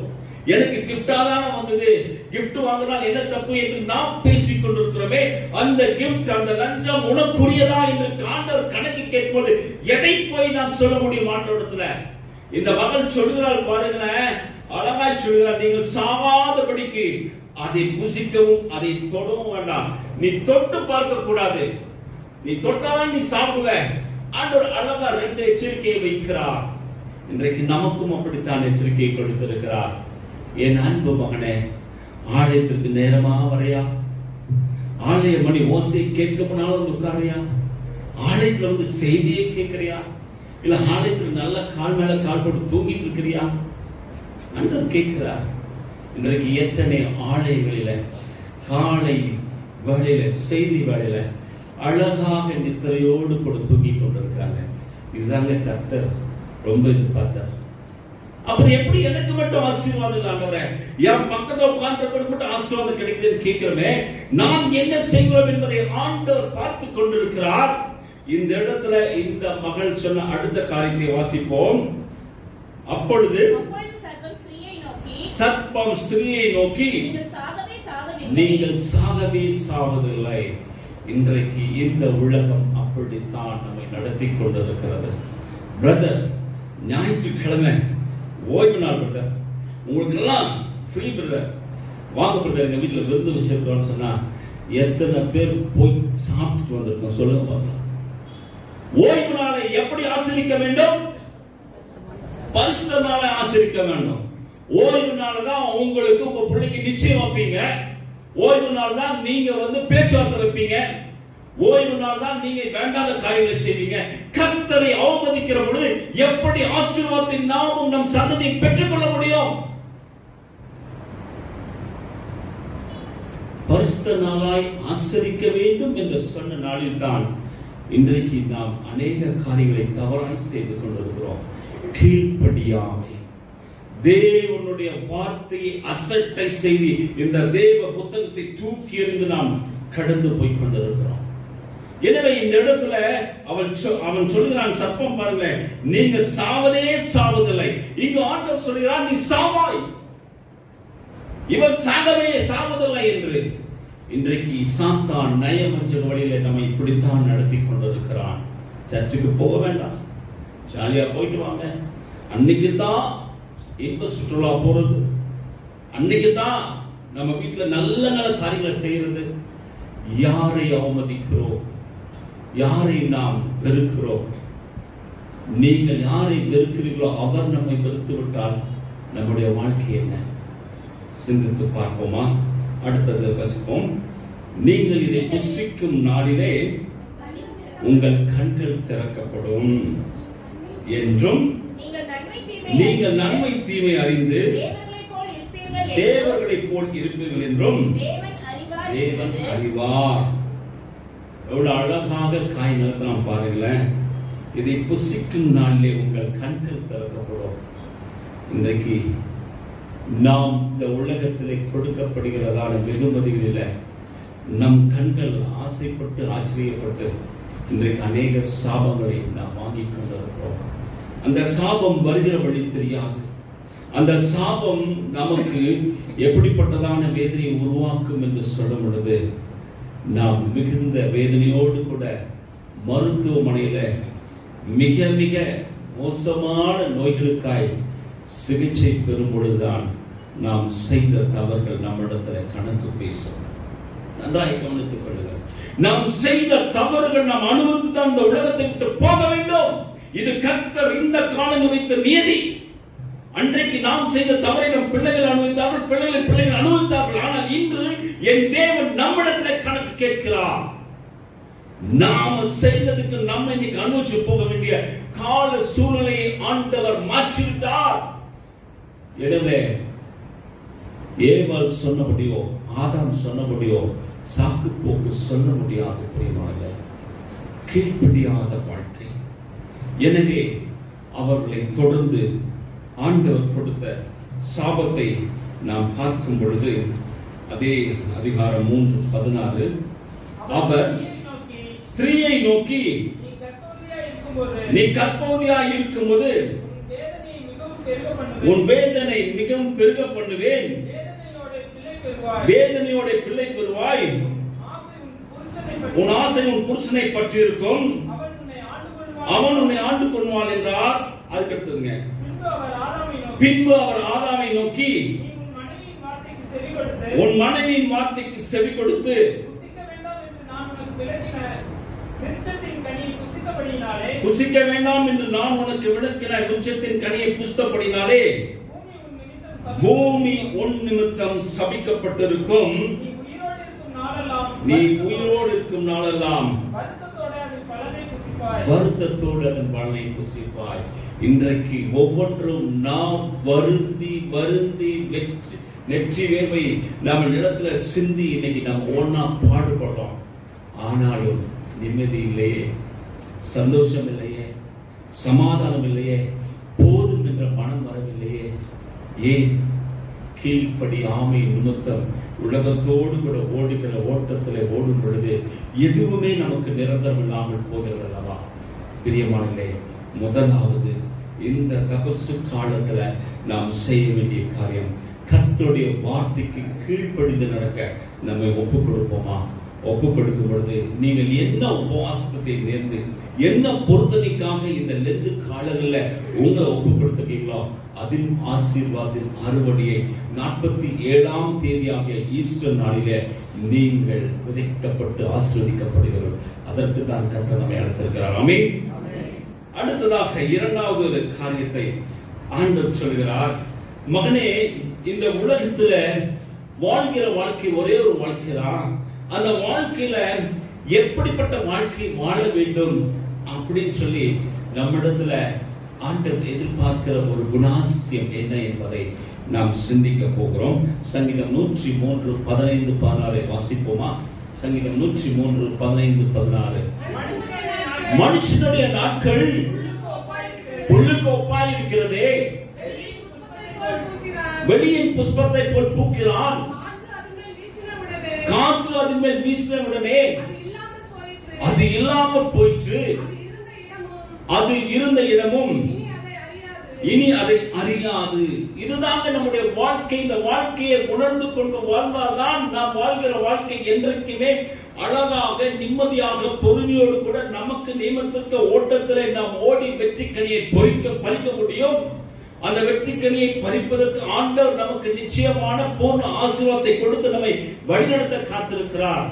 எனக்கு கிஃப்டா தானே வந்தது, கிஃப்ட் வாங்கினால் என்ன தப்பு என்று நாம் பேசிக் கொண்டிருக்கிறோமே, அந்த கிஃப்ட் அந்த லஞ்சம் உனக்குரியதா என்று ஆண்டவர் கணக்கு கேட்போது எடை போய் நாம் சொல்ல முடியும் ஆண்டவரிடத்துல. இந்த மகள் சொல்கிறாள் பாருங்களேன், அழகாய் சொல்கிறார், நீங்கள் சாவாதபடிக்கு அதை புசிக்கவும் அதை தொடவும் வேண்டாம். நீ தொட்டு பார்க்க கூடாது, நீ தொட்டாதான் நீ சாப்பிடுவ. ஆண்டவர் அழகா 2 எச்சரிக்கையை வைக்கிறார். இன்றைக்கு நமக்கும் அப்படித்தான் எச்சரிக்கையை கொடுத்திருக்கிறார். என் அன்பு மகனே, ஆலயத்திற்கு நேரமா வரையா? ஆலய மணி ஓசை கேட்க போனாலும் உட்காரையா? ஆலயத்துல வந்து செய்தியை கேட்கறியா? இல்ல ஆலயத்துல நல்ல கால் மேல கால் போட்டு தூங்கிட்டு இருக்கிறியா? அன்றர் கேட்கிறார். இன்றைக்கு எத்தனை ஆலயங்களில காலை வேளையில செய்தி வேளையில அழகாக நித்திரையோடு கூட தூங்கி கொண்டிருக்கிறாங்க. இதுதாங்க கர்த்தர் ரொம்ப எதிர்பார்த்தார். அப்புறம் எப்படி எனக்கு மட்டும் ஆசீர்வாதம் ஆண்டவரே, என் பக்கத்துல உட்கார்ந்து மட்டும் ஆசீர்வாதம் கிடைக்குதுன்னு கேட்கிறோமே, நாம் என்ன செய்கிறோம் என்பதை ஆண்டவர் பார்த்து கொண்டிருக்கிறார். இந்த இடத்துல இந்த மகள் சொன்ன அடுத்த காரியத்தை வாசிப்போம். அப்பொழுது சர்ப்பம் ஸ்திரீயை நோக்கி, நீங்கள் சாகவே சாவதில்லை. இன்றைக்கு இந்த உலகம் அப்படித்தான் நம்மை நடத்தி கொண்டிருக்கிறது. பிரதர், ஞாயிற்றுக்கிழமை ஓய்வு நாள் பிரதர், உங்களுக்கு எல்லாம் ஃப்ரீ பிரதர், வாங்க பிரதர் எங்க வீட்டுல விருந்து வச்சிருக்கோம்னு சொன்னா எத்தனை பேர் போய் சாப்பிட்டு வந்திருக்கோம் சொல்லுங்க பார்க்கலாம். ஓய்வு நாளை எப்படி ஆசிரிக்க வேண்டும்? பரிசுத்த நாளை ஆசிரிக்க வேண்டும். ஓய்வு நாள் தான் உங்களுக்கு உங்க பிள்ளைக்கு நிச்சயம் வைப்பீங்க. ஓய்வு நாள் தான் நீங்க வந்து பேச்சுவார்த்தை வைப்பீங்க. ஓய்வு நாள் தான் நீங்க வேண்டாத காரியங்களை செய்வீங்க. கர்த்தரை அவமதிக்கிற பொழுது எப்படி ஆசீர்வாதத்தை நாமும் நம் சந்ததியை பெற்றுக் கொள்ள முடியும்? பரிசுத்த நாளாய் ஆசரிக்க வேண்டும் என்று சொன்ன நாளில் தான் இன்றைக்கு நாம் அநேக காரியங்களை தவறாய் செய்து கொண்டிருக்கிறோம். கீழ்ப்படியாமை, தேவனுடைய வார்த்தையை அசட்டை செய்து இந்த தேவ புத்தகத்தை தூக்கி எறிந்து நாம் கடந்து போய் கொண்டிருக்கிறோம். எனவே இந்த இடத்துல அவன் சொல்லுகிறான், சர்ப்பம் பாருங்க, நீங்க சாவதே சாவதில்லை. இங்கு ஆண்டவர் சொல்கிறான், நீ சாவாய், இவன் சாகவே சாவதில்லை என்று. இன்றைக்கு சாத்தான் நயமற்ற வழியில நம்மை இப்படித்தான் நடத்தி கொண்டிருக்கிறான். சர்ச்சுக்கு போக வேண்டாம், ஜாலியா போயிட்டு வாங்க, அன்னைக்கு தான் இன்ப சுற்றுலா போறது, அன்னைக்கு தான் நம்ம வீட்டுல நல்ல நல்ல காரியங்களை செய்யறது. யாரை அவமதிக்கிறோம், யாரை நாம் வெறுக்கிறோம்? நீங்கள் யாரை வெறுக்கிறீர்களோ அவர் நம்மை வெறுத்து விட்டால் நம்முடைய வாழ்க்கை என்ன? சிந்தித்து பார்ப்போமா? அடுத்தது வசிப்போம். நீங்கள் இதை புசிக்கும் நாளிலே உங்கள் கண்கள் திறக்கப்படும் என்றும் நீங்கள் நன்மை தீமை அறிந்து தேவர்களைப் போல் இருப்பீர்கள் என்றும் தேவன் அறிவார். எவ்வளவு அழகாக காய் நிறுத்தலாம் பாருங்களேன். இதை புசிக்கும் நாளிலே உங்கள் கண்கள் திறக்கப்படும். இன்றைக்கு நாம் இந்த உலகத்திலே கொடுக்கப்படுகிறதான வெகுமதிகளில நம் கண்கள் ஆசைப்பட்டு ஆச்சரியப்பட்டு இன்றைக்கு அநேக சாபங்களை நாம் வாங்கிக் கொண்டிருக்கிறோம். அந்த சாபம் வருகிற வழி தெரியாது. அந்த சாபம் நமக்கு எப்படிப்பட்டதான வேதனையை உருவாக்கும் என்று சொல்லும் பொழுது நாம் மிகுந்த வேதனையோடு கூட மருத்துவமனையில மிக மிக மோசமான நோய்களுக்காய் சிகிச்சை பெறும் பொழுதுதான் நாம் செய்த தவறுகள் நம்மிடத்துல கணக்கு பேசும். நன்றாக கவனித்துக் கொள்ளுங்கள். நாம் செய்த தவறுகள் நாம் அனுபவித்து தான் இந்த உலகத்தை விட்டு போக வேண்டும். இது கர்த்தர் இந்த காலம் வைத்த நியதி. அன்றைக்கு நாம் செய்த தவறை நம் பிள்ளைகள் அனுபவித்தார்கள், பிள்ளைகள் அனுபவித்தார்கள். ஆனால் இன்று என் தேவன் நம்மிடத்தில் கணக்கு கேட்கிறார். நாம செய்ததுக்கு நம்ம இன்னைக்கு அனுபவிச்சு போக வேண்டிய கால சூழ்நிலையை ஆண்டவர் மாற்றிவிட்டார். எனவே ஏவாள் சொன்னபடியோ ஆதாம் சொன்னபடியோ சாக்கு போக்கு சொல்ல முடியாது. பிரியமானவர்களே, கீழ்ப்படியாத வாழ்க்கை. எனவே அவர்களை தொடர்ந்து ஆண்டவர் கொடுத்த சாபத்தை நாம் பார்க்கும் பொழுது அதே அதிகாரம் 3:16 அவர் ஸ்திரீயை நோக்கி, நீ கர்ப்பவதியாய் இருக்கும்போது உன் வேதனை மிகவும் பெருக பண்ணுவேன், வேதனையோட பிள்ளை பெறுவாய், உன் ஆசை உன் புருஷனை பற்றி இருக்கும், அவன் உன்னை ஆண்டு கொள்வான் என்றார். அதுக்கடுத்ததுங்க, பின்பு அவர் ஆதாமை நோக்கி, உன் மனைவியின் வார்த்தைக்கு செவி கொடுத்து புசிக்க வேண்டாம் என்று நான் உனக்கு விளக்கின விருட்சத்தின் கனியை புசித்தபடினாலே பூமி உன் நிமித்தம் சபிக்கப்பட்டிருக்கும், நீ உயிரோடு இருக்கும் நாளெல்லாம் வருத்தத்தோடு அதன் பலனை புசிப்பாய். இன்றைக்கு ஒவ்வொன்றும் நாம் வருந்தி வருந்தி நெற்றி வேர்வை நம்ம இடத்துல சிந்தி இன்னைக்கு நம்ம ஒன்னா பாடுபடுறோம். ஆனாலும் நிம்மதி இல்லையே, சந்தோஷம் இல்லையே, சமாதானம் இல்லையே, போதும் என்ற மனம் வரவில்லையே. ஏன்? கீழ்ப்படி ஆமை நிமித்தம் உலகத்தோடு கூட ஓடுகிற ஓட்டத்தில் ஓடும் பொழுது எதுவுமே நமக்கு நிரந்தரம் இல்லாமல் போகிறது அல்லவா? பிரியமானவர்களே, முதலாவது இந்த தபசு காலத்துல நாம் செய்ய வேண்டிய காரியம் கர்த்தருடைய வார்த்தைக்கு கீழ்ப்படிந்து நடக்க நம்மை ஒப்புக் கொடுப்போமா? ஒப்புக் கொடுக்கும் பொழுது நீங்கள் என்ன உபவாசத்தை நேர்ந்து என்ன பொருத்தனைக்காக இந்த லெந்து காலங்களில் உங்களை ஒப்புக் கொடுத்துட்டீங்களோ அதில் ஆசீர்வாதத்தின் அறுவடையை 47ஆம் தேதியாகிய ஈஸ்டர் நாளிலே நீங்கள் விதைக்கப்பட்டு ஆசீர்வதிக்கப்படுகிறோம். அதற்கு தான் கர்த்தர் நம்மை அழைத்திருக்கிறார். ஆமென். அடுத்ததாக இரண்டாவது ஒரு காரியத்தை ஆண்டவர் சொல்கிறார். மகனே, இந்த உலகத்துல வாழ்கிற வாழ்க்கை ஒரே ஒரு வாழ்க்கை தான். அந்த வாழ்க்கையில எப்படிப்பட்ட வாழ்க்கை வாழ வேண்டும் அப்படின்னு சொல்லி நம்மிடத்துல ஆண்டவர் எதிர்பார்க்கிற ஒரு குணாதிசயம் என்ன என்பதை நாம் சிந்திக்க போகிறோம். சங்கீதம் 103:15-16 வாசிப்போமா? சங்கீதம் 103:15-16. மனுஷனுடைய நாட்கள் புல்லுக்கு ஒப்பாய் இருக்கிறதே, வெளியின் புஷ்பத்தை போல் பூக்கிறான், காற்று அதன் மேல் வீசின உடனே அது இல்லாமல் போயிற்று, அது இருந்த இடமும் இனி அதை அறியாது. இதுதாங்க நம்முடைய வாழ்க்கை. இந்த வாழ்க்கையை உணர்ந்து கொண்டு வாழ்ந்தால்தான் நாம் வாழ்கிற வாழ்க்கை என்றைக்குமே அழகாக நிம்மதியாக பொறுமையோடு கூட நமக்கு நியமித்த ஓட்டத்திலே நாம் ஓடி வெற்றி கனியை பறிக்க முடியும். அந்த வெற்றி கனியை பறிப்பதற்கு ஆண்டவர் நமக்கு நிச்சயமான பூர்ண ஆசீர்வாதத்தை கொடுத்து நம்மை வழிநடத்த காத்திருக்கிறார்.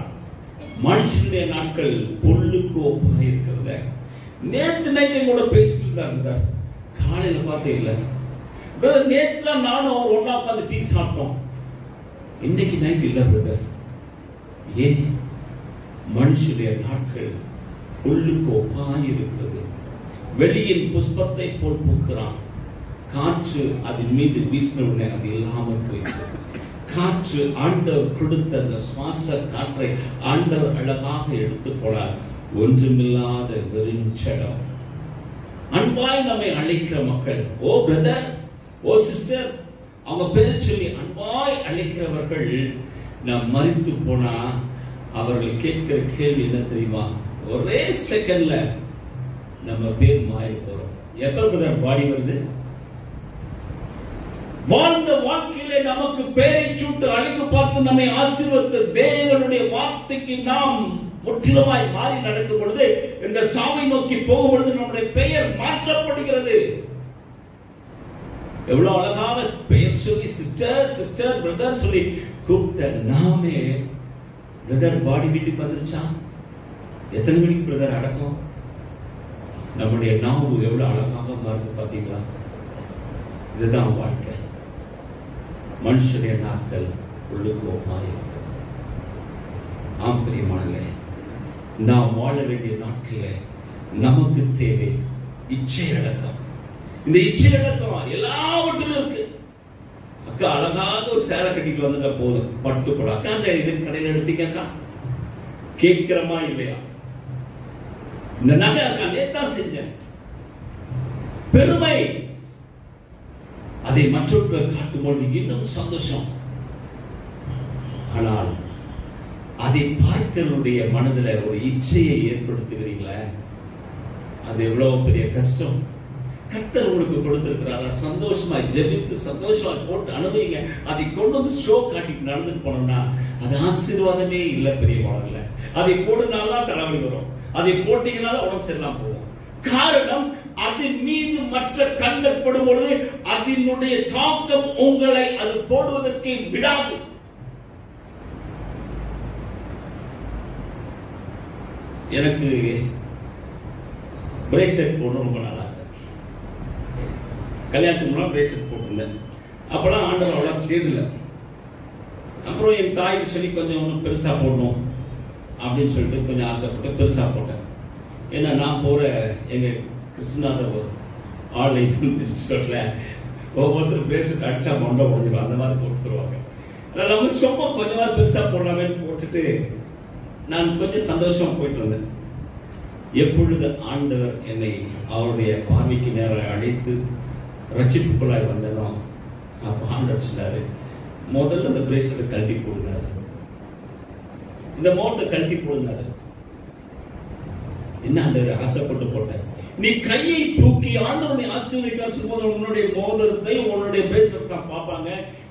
மனுஷனுடைய நாட்கள் புல்லுக்கு ஒப்பாக இருக்கிறத நேற்று நைட்டை கூட பேசிட்டு இருந்தார். காலையில பார்த்தே இல்ல. நேற்று தான் நானும் அவர் ஒன்னா உட்காந்து டீ சாப்பிட்டோம். இன்னைக்கு நைட் இல்ல பிரதர். ஏன்? மனுஷனுடைய நாட்கள் புல்லுக்கு ஒப்பாக இருக்கிறது. வெளியின் புஷ்பத்தை போல் பூக்கிறான், காற்று அதன் மீது வீசின அது இல்லாமல் போயிட்டு. காற்று ஆண்டவர் கொடுத்த அந்த சுவாச காற்றை ஆண்டவர் அழகாக எடுத்து போனார். ஒன்றுமில்லாத வெறுஞ்சடம். அன்பாய் நம்மை அழைக்கிற மக்கள், ஓ பிரதர், ஓ சிஸ்டர், அவங்க பேரை சொல்லி அன்பாய் அழைக்கிறவர்கள் நாம் மறித்து போனா அவர்கள் கேட்கிற கேள்வி என்ன தெரியுமா? ஒரே செகண்ட்ல நம்ம பேர் மாறி போறோம். எப்ப பிரதர் பாடி வருது? வாழ்ந்த வாழ்க்கையிலே நமக்கு பேரை சூட்டு அழைப்பு பார்த்து நம்மை ஆசீர்வதித்த தேவனுடைய வார்த்தைக்கு நாம் முற்றிலுமாய் மாறி நடக்கும் பொழுது, இந்த சாவை நோக்கி போகும் பொழுது நம்முடைய பெயர் மாற்றப்படுகிறது. எவ்வளவு அழகாக பெயர் சொல்லி சிஸ்டர் சிஸ்டர் பிரதர் சொல்லி கூப்பிட்ட நாமே, பிரதர் பாடி வீட்டுக்கு வந்துருச்சா? எத்தனை மணிக்கு பிரதர் அடக்கம்? நம்முடைய நாவு எவ்வளவு அழகாக மாறுது பாத்தீங்களா? இதுதான் வாழ்க்கை. மனுஷனுடைய நாட்கள் உள்ளுக்கு ஒப்பாய். ஆம் பிரியமானவர்களே, நாம் வாழ வேண்டிய நாட்களில் நமக்கு தேவை இச்சை அடக்கம். இந்த இச்சை அடக்கம் எல்லாவற்றிலும் இருக்கு. அக்கா அழகாக ஒரு சேலை கட்டிட்டு வந்துட்டா போதும், பட்டு போட அக்கா அந்த இது கடையில் எடுத்தீங்கக்கா கேட்கிறமா இல்லையா? இந்த நகை அக்கா நேத்தான் செஞ்சேன். பெருமை, அதை மற்றவர்கள் காட்டும்போது இன்னும் சந்தோஷம். ஆனால் அதை பார்க்கிறவருடைய மனதில் ஒரு இச்சையை ஏற்படுத்துகிறீங்களே, அது எவ்வளவு பெரிய கஷ்டம். கர்த்தர் உங்களுக்கு கொடுத்திருக்கிறாரா? சந்தோஷமா ஜெபித்து சந்தோஷமா போட்டு அனுபவிங்க. அதை கொண்டு வந்து ஷோ காட்டிட்டு நடந்துட்டு போனோம்னா அது ஆசீர்வாதமே இல்லை பெரியவாளர்ல. அதை போடுனால்தான் தலைவலி வரும், அதை போட்டீங்கனால உடம்பு சரியில்லாம போகும். காரணம், அதன் மீது மற்ற கண்கள் படும் பொழுது அதனுடைய தாக்கம் உங்களை அது போடுவதற்கு விடாது. எனக்கு பிரேஸ்லெட் போடணும் ரொம்ப நாள் ஆசை. கல்யாணத்துக்கு முன்னாடி பிரேஸ்லெட் போட்டிருந்தேன். அப்பெல்லாம் ஆண்டவர் அவ்வளோ தேடல. அப்புறம் என் தாய்க்கு சொல்லி கொஞ்சம் பெருசா போடணும் அப்படின்னு சொல்லிட்டு கொஞ்சம் ஆசைப்பட்டு பெருசா போட்டேன். ஏன்னா நான் போற எங்க கிருஷ்ணநாதர் ஆலை திருச்சில ஒவ்வொருத்தரும் பிரேஸ்லெட் அடிச்சா மொண்டை உடஞ்சிடும், அந்த மாதிரி போட்டுருவாங்க. நமக்கு சும்மா கொஞ்சம் பெருசா போடலாமேன்னு போட்டுட்டு நான் கொஞ்சம் சந்தோஷமா போயிட்டு வந்தேன். எப்பொழுது ஆண்டவர் என்னை அவருடைய பார்வைக்கு நேரம் அழைத்து ரட்சிப்புக்குள்ளாய் வந்தனோ அப்ப ஆண்டவர் சொன்னாரு, முதல்ல அந்த பிரேஸ்லெட் கழட்டி போடுனாரு, இந்த மோட்டை கழட்டி போடுனாரு. என்ன ஆண்டவர் ஆசைப்பட்டு போட்டேன். நீ கையை தூக்கி ஆண்டவனை ஆசீர்வதிக்க சொல்லும்போது உன்னுடைய மோதிரத்தை உன்னுடைய பிரேஸ்லெட் தான் பார்ப்பாங்க.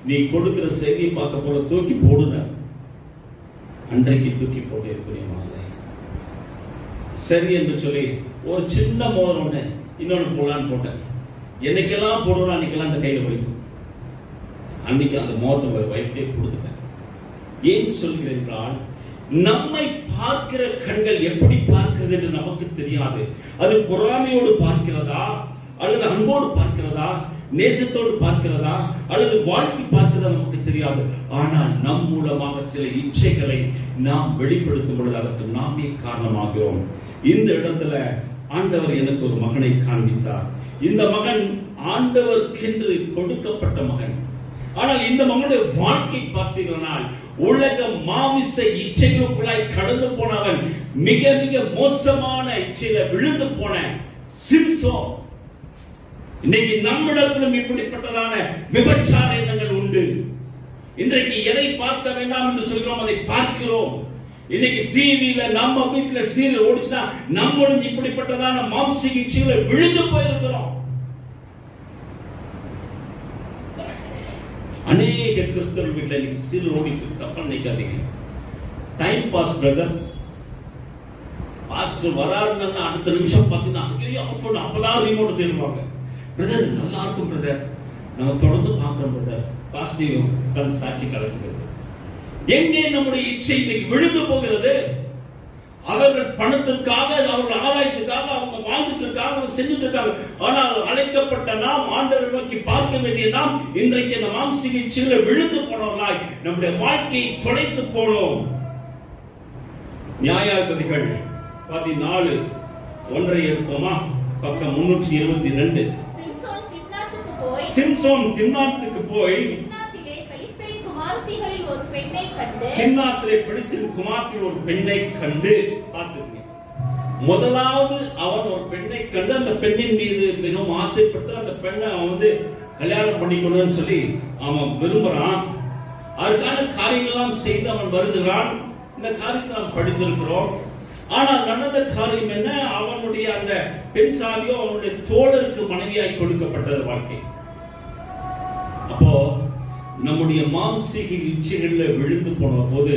நீ கொடுக்கிற செய்தியை பார்க்க போல தூக்கி போடுனார். அன்றைக்கு தூக்கி போட்டு இருக்கிறீங்க சரி என்று சொல்லி ஒரு சின்ன மோதிரம் ஒண்ணு இன்னொன்னு போடலான்னு போட்டேன். என்னைக்கெல்லாம் போடுவோம் அன்னைக்கெல்லாம் அந்த கையில வலிக்கும். அன்னைக்கு அந்த மோதிரத்தை வைஃப்கே கொடுத்துட்டேன். ஏன் சொல்கிறேன் என்றால், நம்மை பார்க்கிற கண்கள் எப்படி பார்க்கிறது என்று நமக்கு தெரியாது. அது பொறாமையோடு பார்க்கிறதா, அல்லது அன்போடு பார்க்கிறதா, நேசத்தோடு பார்க்கிறதா, அல்லது வாழ்க்கை பார்க்கிறதா நமக்கு தெரியாது. ஆனால் நம் மூலமாக சில இச்சைகளை நாம் வெளிப்படுத்தும் பொழுது அதற்கு நாமே காரணமாகிறோம். இந்த இடத்துல ஆண்டவர் எனக்கு ஒரு மகனை காண்பித்தார். இந்த மகன் ஆண்டவருக்கென்று கொடுக்கப்பட்ட மகன். ஆனால் இந்த மகனுடைய வாழ்க்கை பார்த்தீர்களால் உலக மாமிச இச்சைகளுக்குள்ளாய் கடந்து போனவன், மிக மிக மோசமான இச்சையில விழுந்து போன சிம்சோன். இன்னைக்கு நம்மிடத்திலும் இப்படிப்பட்டதான விபச்சார எண்ணங்கள் உண்டு. இன்றைக்கு எதை பார்க்க வேண்டாம் என்று சொல்கிறோம் அதை பார்க்கிறோம். இன்னைக்கு டிவியில நம்ம வீட்டுல சீரியல் ஓடிச்சுன்னா நம்மளும் இப்படிப்பட்டதான மாம்சீக இச்சைகளை விழுந்து போயிருக்கிறோம். அநேக கிறிஸ்தவர்கள் வீட்டுல இன்னைக்கு சீரியல் ஓடி தப்பா நினைக்காதீங்க. Time pass brother. பாஸ்டர் வராருன்னா அடுத்த நிமிஷம் பார்த்தீங்கன்னா அப்பதான் ரிமோட் தேடுவாங்க. பிரதர் நல்லா இருக்கும் பிரதர், நம்ம தொடர்ந்து பார்க்கிறோம் பிரதர். பாசிட்டிவ் கண் சாட்சி கலைச்சுக்கிறது. எங்கே நம்முடைய இச்சை இன்னைக்கு விழுந்து போகிறது? அவர்கள் பணத்திற்காக, அவர்கள் ஆதாயத்துக்காக, அவங்க வாழ்ந்துட்டுக்காக, அவங்க செஞ்சுட்டு இருக்காங்க. ஆனால் அழைக்கப்பட்ட நாம், ஆண்டவரை நோக்கி பார்க்க வேண்டிய நாம், இன்றைக்கு இந்த மாம்சீக இச்சையில விழுந்து போனவர்களாய் நம்முடைய வாழ்க்கையை தொலைத்து போனோம். நியாயாதிபதிகள் 14:1 எடுப்போமா? பக்கம் 322. சிம்சோன் திம்னாத்துக்கு போய் திம்னாத்திலே பெலிஸ்தரின் குமாரத்தின் ஒரு பெண்ணை கண்டு, பார்த்துக்கங்க, முதலாவது அவன் ஒரு பெண்ணை கண்டு அந்த பெண்ணின் மீது மிகவும் ஆசைப்பட்டு அந்த பெண்ணை அவன் கல்யாணம் பண்ணிக்கணும்னு சொல்லி அவன் விரும்புறான். அதற்கான காரியங்கள்லாம் செய்து அவன் வருகிறான். இந்த காரியத்தை நாம் படித்திருக்கிறோம். ஆனால் நடந்த காரியம் என்ன? அவனுடைய அந்த பெண் சாதியோ அவனுடைய தோழருக்கு மனைவியாய் கொடுக்கப்பட்டது வாழ்க்கை. அப்போ நம்முடைய மாம்சீக இச்சைகள்ல விழுந்து போன போது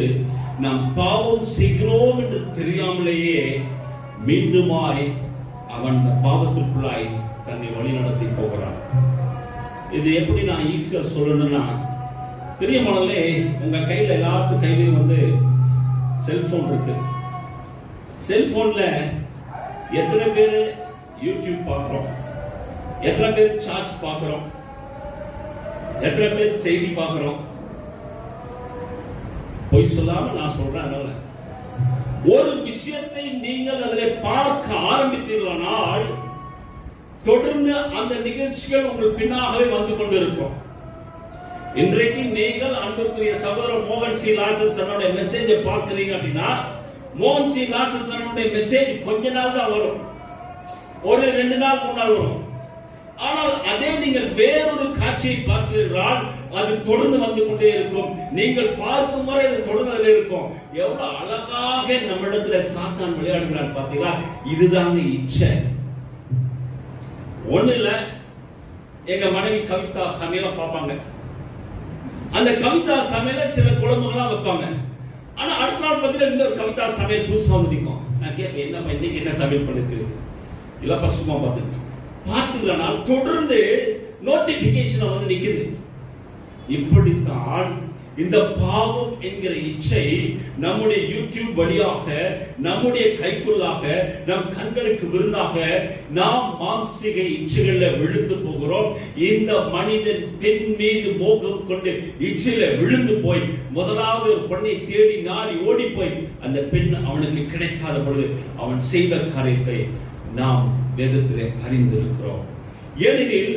நாம் பாவம் செய்கிறோம் என்று தெரியாமலேயே மீண்டுமாய் அவன் பாவத்திற்குள்ளாய் தன்னை வழி நடத்தி போகிறான். இது எப்படி நான் ஈஸியா சொல்லணும்னா, பிரியமானவர்களே, உங்க கையில எல்லாத்து கையிலையும் செல்போன் இருக்கு. செல்போன்ல எத்தனை பேர் யூடியூப் பார்க்கிறோம், எத்தனை பேர் சார்ட்ஸ் பார்க்கிறோம், எத்தனை பேர் செய்தி பார்க்கிறோம். பொய் சொல்லாம நான் சொல்றேன். அதனால ஒரு விஷயத்தை நீங்கள் அதில் பார்க்க ஆரம்பித்தீர்களானால் தொடர்ந்து அந்த நிகழ்ச்சிகள் உங்கள் பின்னாகவே வந்து கொண்டிருக்கும். இன்றைக்கு நீங்கள் அன்புக்குரிய சகோதரர் மோகன் சி லாசர்சனுடைய மெசேஜை பார்க்கிறீங்க அப்படின்னா, மோகன் சி லாசர்சனுடைய மெசேஜ் கொஞ்ச நாள் தான் வரும், ஒரு 2 நாள் 3 நாள் வரும். ஆனால் அதே நீங்கள் வேறொரு காட்சியை பார்க்கிறீர்கள், அது தொடர்ந்து வந்து கொண்டே இருக்கும். நீங்கள் பார்க்கும் வரை அது தொடர்ந்து இருக்கும். எவ்வளவு அழகாக நம்மிடத்துல சாத்தான் விளையாடுகிறார் பார்த்தீங்களா? இதுதாங்க இச்சை. ஒண்ணு இல்ல, எங்க மனைவி கவிதா சமையல பார்ப்பாங்க. அந்த கவிதா சமையல சில குழம்புகள்லாம் வைப்பாங்க. ஆனா அடுத்த நாள் பார்த்தீங்கன்னா இன்னொரு கவிதா சமையல் புதுசா வந்து நிற்கும். நான் கேட்பேன், என்னப்பா இன்னைக்கு என்ன சமையல் பண்ணிருக்கு? இல்லப்பா சும்மா பார்த்துருக்கேன். பார்த்துக்கலாம் தொடர்ந்து நோட்டிபிகேஷன் வந்து நிக்குது. இப்படித்தான் இந்த பாவம் என்கிற இச்சை நம்முடைய யூடியூப் வழியாக, நம்முடைய கைக்குள்ளாக, நம் கண்களுக்கு விருந்தாக நாம் மாம்சீக இச்சைகள்ல விழுந்து போகிறோம். இந்த மனிதன் பெண் மீது மோகம் கொண்டு இச்சையில விழுந்து போய் முதலாவது ஒரு பெண்ணை தேடி நாடி ஓடி போய் அந்த பெண் அவனுக்கு கிடைக்காத பொழுது அவன் செய்த காரியத்தை நாம் வேதத்திலே அறிந்திருக்கிறோம். ஏனெனில்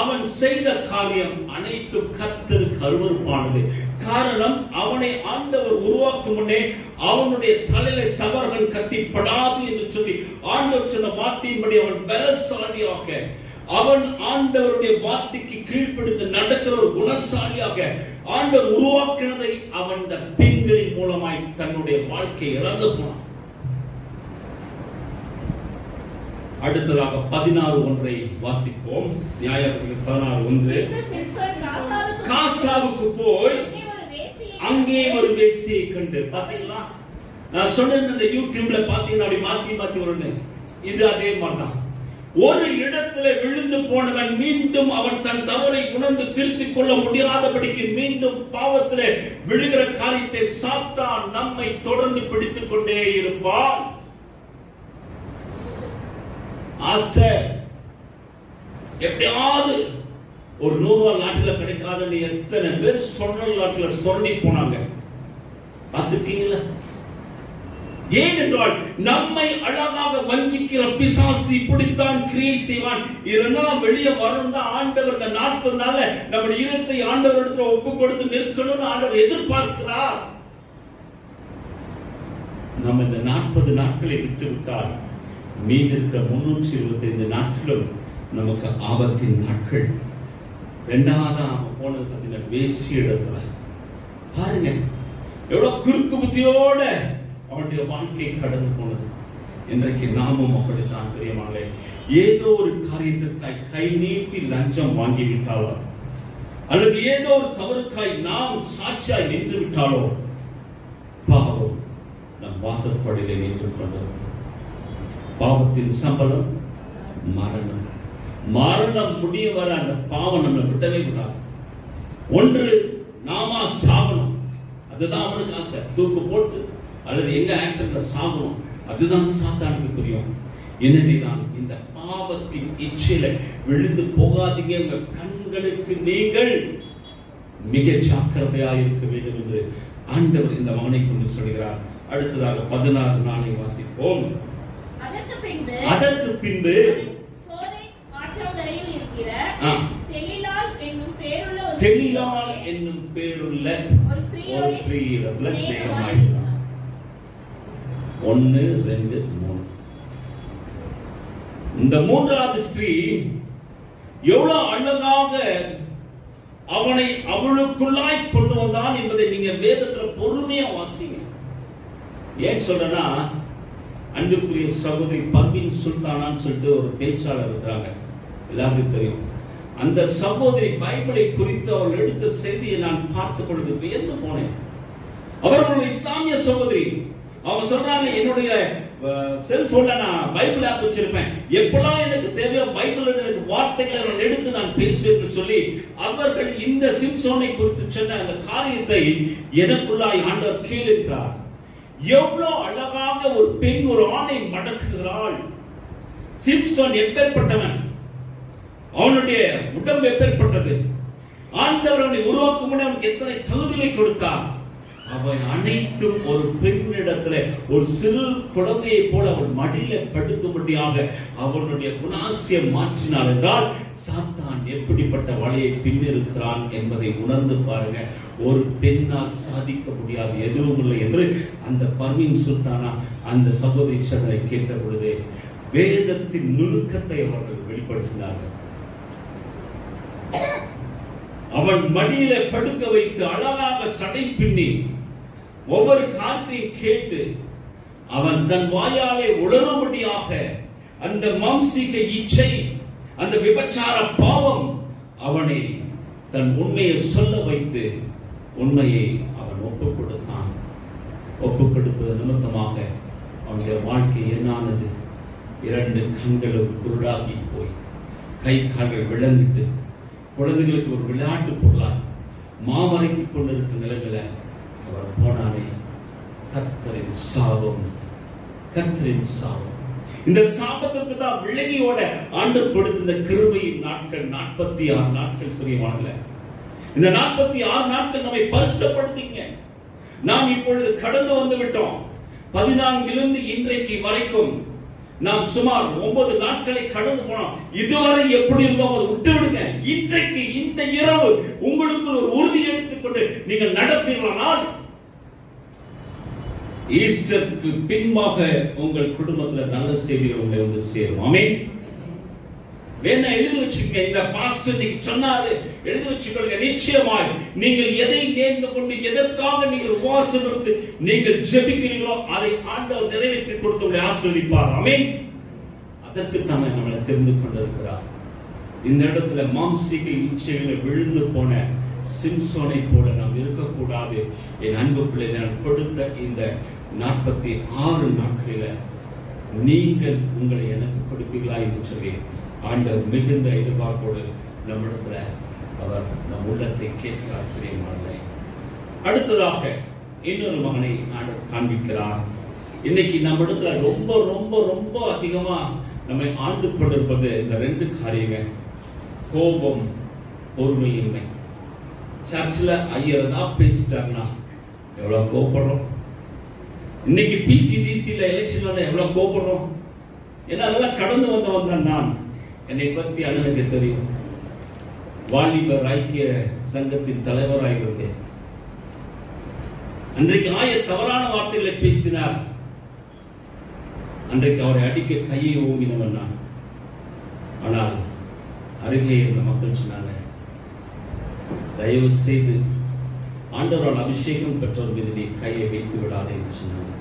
அவன் செய்த காரியம் அனைத்தும் கர்த்தருக்கு அருவருப்பானது. காரணம், அவனை ஆண்டவர் உருவாக்கும் முன்னே அவனுடைய தலையில சவரகன் கத்திப்படாது என்று சொல்லி ஆண்டவர் சொன்ன வார்த்தையின்படி அவன் பலசாலியாக, அவன் ஆண்டவருடைய வார்த்தைக்கு கீழ்ப்படுத்த நடக்கிற ஒரு குணசாலியாக ஆண்டவர் உருவாக்கினதை அவன் இந்த பெண்களின் மூலமாய் தன்னுடைய வாழ்க்கையை இழந்து போனான். அடுத்ததாக 16:1 வாசிப்போம். நியாயாதிபதிகள் 16:1. காசாவுக்கு போய் அங்கே ஒரு வேசியை கண்டு. பாத்தீங்களா, நான் சொன்னேன் இந்த யூடியூப்ல பாத்தீங்கன்னா அப்படி மாத்தி மாத்தி வரும்னு. இது அதே மாதிரிதான். ஒரு இடத்துல விழுந்து போனவன் மீண்டும் அவன் தன் தவறை உணர்ந்து திருத்திக் கொள்ள முடியாதபடிக்கு மீண்டும் பாவத்திலே விழுகிற காரியத்தை சாத்தான் நம்மை தொடர்ந்து பிடித்துக் கொண்டே இருப்பான். ஆசை எப்படியாவது ஒரு 100 ரூபாய் லாட்டில கிடைக்காதுன்னு எத்தனை பேர் சொர்ணல் லாட்டில சொர்ணி போனாங்க பார்த்துருக்கீங்களா? ஏனென்றால் நம்மை அழகாக வஞ்சிக்கிற பிசாசு இப்படித்தான் கிரியை செய்வான். இதெல்லாம் வெளியே வரணும் தான் ஆண்டவர் இந்த 40 நாள்ல நம்முடைய இருத்தை ஆண்டவரிடத்துல ஒப்பு கொடுத்து நிற்கணும்னு ஆண்டவர் எதிர்பார்க்கிறார். நம்ம இந்த 40 நாட்களை விட்டு விட்டால் மீதி இருக்கிற 325 நாட்களும் நமக்கு ஆபத்தின் நாட்கள். 2வது போனது பார்த்தீங்கன்னா வேசி இடத்துல பாருங்க எவ்வளவு குறுக்கு புத்தியோட அவனுடைய வாழ்க்கை கடந்து போனது. இன்றைக்கு நாமும் அப்படித்தான் பிரியமானே. ஏதோ ஒரு காரியத்திற்காய் கை நீட்டி லஞ்சம் வாங்கிவிட்டாலோ அல்லது ஏதோ ஒரு தவறுக்காய் நாம் சாட்சியாய் நின்று விட்டாலோ பாவம் நம் வாசற்படியிலே நின்று கொண்டது. பாவத்தின் சம்பளம் மரணம். மரணம் முடிய வர அந்த பாவம் நம்மளை விட்டவே கூடாது. ஒன்று நாம சாகணும், அதுதான் அவனுக்கு ஆசை. தூக்கு போட்டு அல்லது எங்க ஆக்சிடென்ட்ல சாகணும், அதுதான் சாத்தானுக்கு புரியும். எனவேதான் இந்த பாவத்தின் இச்சையில விழுந்து போகாதீங்க. உங்க கண்களுக்கு நீங்கள் மிக ஜாக்கிரதையா இருக்க வேண்டும் என்று ஆண்டவர் இந்த மகனை கொண்டு சொல்கிறார். அடுத்ததாக 16 வாசிப்போம். அதற்கு பின்பு தெளிலால் என்னும் பேருள்ள ஒரு ஸ்திரீயிடத்தில் ஸ்நேகமாயிருந்தார். 1, 2, 3. இந்த 3வது ஸ்திரீ எவ்வளவு அழகாக அவனை அவளுக்குள்ளாய் கொண்டு வந்தான் என்பதை நீங்க வேதத்துல பொறுமையா வாசிங்க. ஏன் சொல்றேன்னா, அன்புக்குரிய சகோதரி பர்வீன் சுல்தானான்னு சொல்லிட்டு ஒரு பேச்சாளர் இருக்கிறாங்க, எல்லாருக்கும் தெரியும். அந்த சகோதரி பைபிளை குறித்து அவள் எடுத்த செய்தியை நான் பார்த்த பொழுது வியந்து போனேன். அவர்கள் இஸ்லாமிய சகோதரி. அவங்க சொல்றாங்க, என்னுடைய செல்போன்ல நான் பைபிள் ஆப் வச்சிருப்பேன், எப்பெல்லாம் எனக்கு தேவையோ பைபிள் எனக்கு வார்த்தைகளை நான் எடுத்து நான் பேசுவேன் சொல்லி அவர்கள் இந்த சிம்சோனை குறித்து சொன்ன அந்த காரியத்தை எனக்குள்ளாய் ஆண்டவர் கேளிருக்கிறார். எவ்வளவு அழகாக ஒரு பெண் ஒரு ஆணை மடக்குகிறாள். சிம்சோன் எப்பேற்பட்டவன், அவனுடைய உடம்பு எப்பேற்பட்டது, ஆண்டவர் அவனை உருவாக்கும் முன்னே அவனுக்கு எத்தனை தகுதிகளை கொடுத்தார். அவன் அனைத்தும் ஒரு பெண்ணிடத்துல ஒரு சிறு குழந்தையை போல அவன் மடியில படுக்கும்படியாக அவனுடைய குணாசியம் மாற்றினார் என்றால் சாத்தான் எப்படிப்பட்ட வலையை பின்னிருக்கிறான் என்பதை உணர்ந்து பாருங்க. ஒரு பெண்ணால் சாதிக்க முடியாது எதுவும் இல்லை என்று அந்த பர்வீன் சுல்தானா அந்த சகோதரி சோதனை கேட்ட பொழுது வேதத்தின் நுணுக்கத்தை அவர்கள் வெளிப்படுத்தினார்கள். அவன் மடியில படுக்க வைத்து அழகாக சடை பின்னி ஒவ்வொரு காரியத்தையும் கேட்டு அவன் தன் வாயாலே உணரும்படியாக அந்த மாம்சீக இச்சை, அந்த விபச்சார பாவம் அவனை தன் உண்மையை சொல்ல வைத்து உண்மையை அவன் ஒப்புக் கொடுத்தான். ஒப்புக் கொடுத்தது நிமித்தமாக அவனுடைய வாழ்க்கை என்னானது? 2 கண்களும் குருடாகி போய் கை கால்கள் விளங்கிட்டு குழந்தைகளுக்கு ஒரு விளையாட்டு பொருளாய் மாமறைத்துக் கொண்டிருக்கிற நிலையில அவர் போனானே. கர்த்தரின் சாபம், கர்த்தரின் சாபம். இந்த சாபத்திற்கு தான் விலகியோட ஆண்டவர் கொடுத்த இந்த கிருபையின் நாட்கள் 46 நாட்கள் பிரியமானல. இந்த 46 நாட்கள் நம்மை பரிசுத்தப்படுத்திங்க. நாம் இப்பொழுது கடந்து வந்து விட்டோம். 14 இன்றைக்கு வரைக்கும் நாம் சுமார் 9 நாட்களை கடந்து போனோம். இதுவரை எப்படி இருந்தோம் அதை விட்டு விடுங்க. இன்றைக்கு இந்த இரவு உங்களுக்கு ஒரு உறுதி எடுத்துக்கொண்டு நீங்கள் நடப்பீர்களானால் ஈஸ்டருக்கு பின்பாக உங்கள் குடும்பத்தில் நல்ல செய்திகள் உங்களை வந்து சேரும். ஆமென். வேணா எழுதி வச்சுக்கங்க. இந்த பாஸ்டர் இன்னைக்கு சொன்னாரு, எழுதி வச்சுக்கொள்ளுங்க. நிச்சயமாய் நீங்கள் எதை நேர்ந்து கொண்டு எதற்காக நீங்கள் உபவாசம் இருந்து நீங்கள் ஜெபிக்கிறீர்களோ அதை ஆண்டவர் நிறைவேற்றி கொடுத்து உங்களை ஆசீர்வதிப்பார். ஆமென். அதற்கு தான் நம்மளை தெரிந்து கொண்டிருக்கிறார். இந்த இடத்துல மாம்சீக இச்சைகளை விழுந்து போன சிம்சோனை போல நாம் இருக்கக்கூடாது. என் அன்பு பிள்ளை, நான் கொடுத்த இந்த 46 நாட்களில நீங்கள் உங்களை எனக்கு கொடுப்பீர்களா என்று சொல்லி ஆண்டவர் மிகுந்த எதிர்பார்ப்போடு நம்மிடத்துல அவர் நம் உள்ளத்தை கேட்கிறார். பிரியமானவர்களே, அடுத்ததாக இன்னொரு மகனை ஆண்டவர் காண்பிக்கிறார். இன்னைக்கு நம்ம இடத்துல ரொம்ப ரொம்ப ரொம்ப அதிகமா நம்மை ஆண்டு கொண்டிருப்பது இந்த 2 காரியங்கள்: கோபம், பொறுமையின்மை. சர்ச்சில் ஐயர் தான் பேசிட்டாருன்னா எவ்வளவு கோபப்படுறோம். இன்னைக்கு பிசிடிசில எலெக்ஷன் வந்தா எவ்வளவு கோபப்படுறோம். ஏன்னா அதெல்லாம் கடந்து வந்தவன் தான் நான். என்னை பற்றி அண்ணனுக்கு தெரியும். வாலிபர் ஐக்கிய சங்கத்தின் தலைவராக இருந்தேன். அன்றைக்கு ஆயர் தவறான வார்த்தைகளை பேசினார். அன்றைக்கு அவரை அடிக்க கையை ஓங்கினவன் நான். ஆனால் அருகே இருந்த மக்கள் சொன்னாங்க, தயவு செய்து ஆண்டவரால் அபிஷேகம் பெற்றோர் மீது நீ கையை வைத்து விடாதே என்று சொன்னாங்க.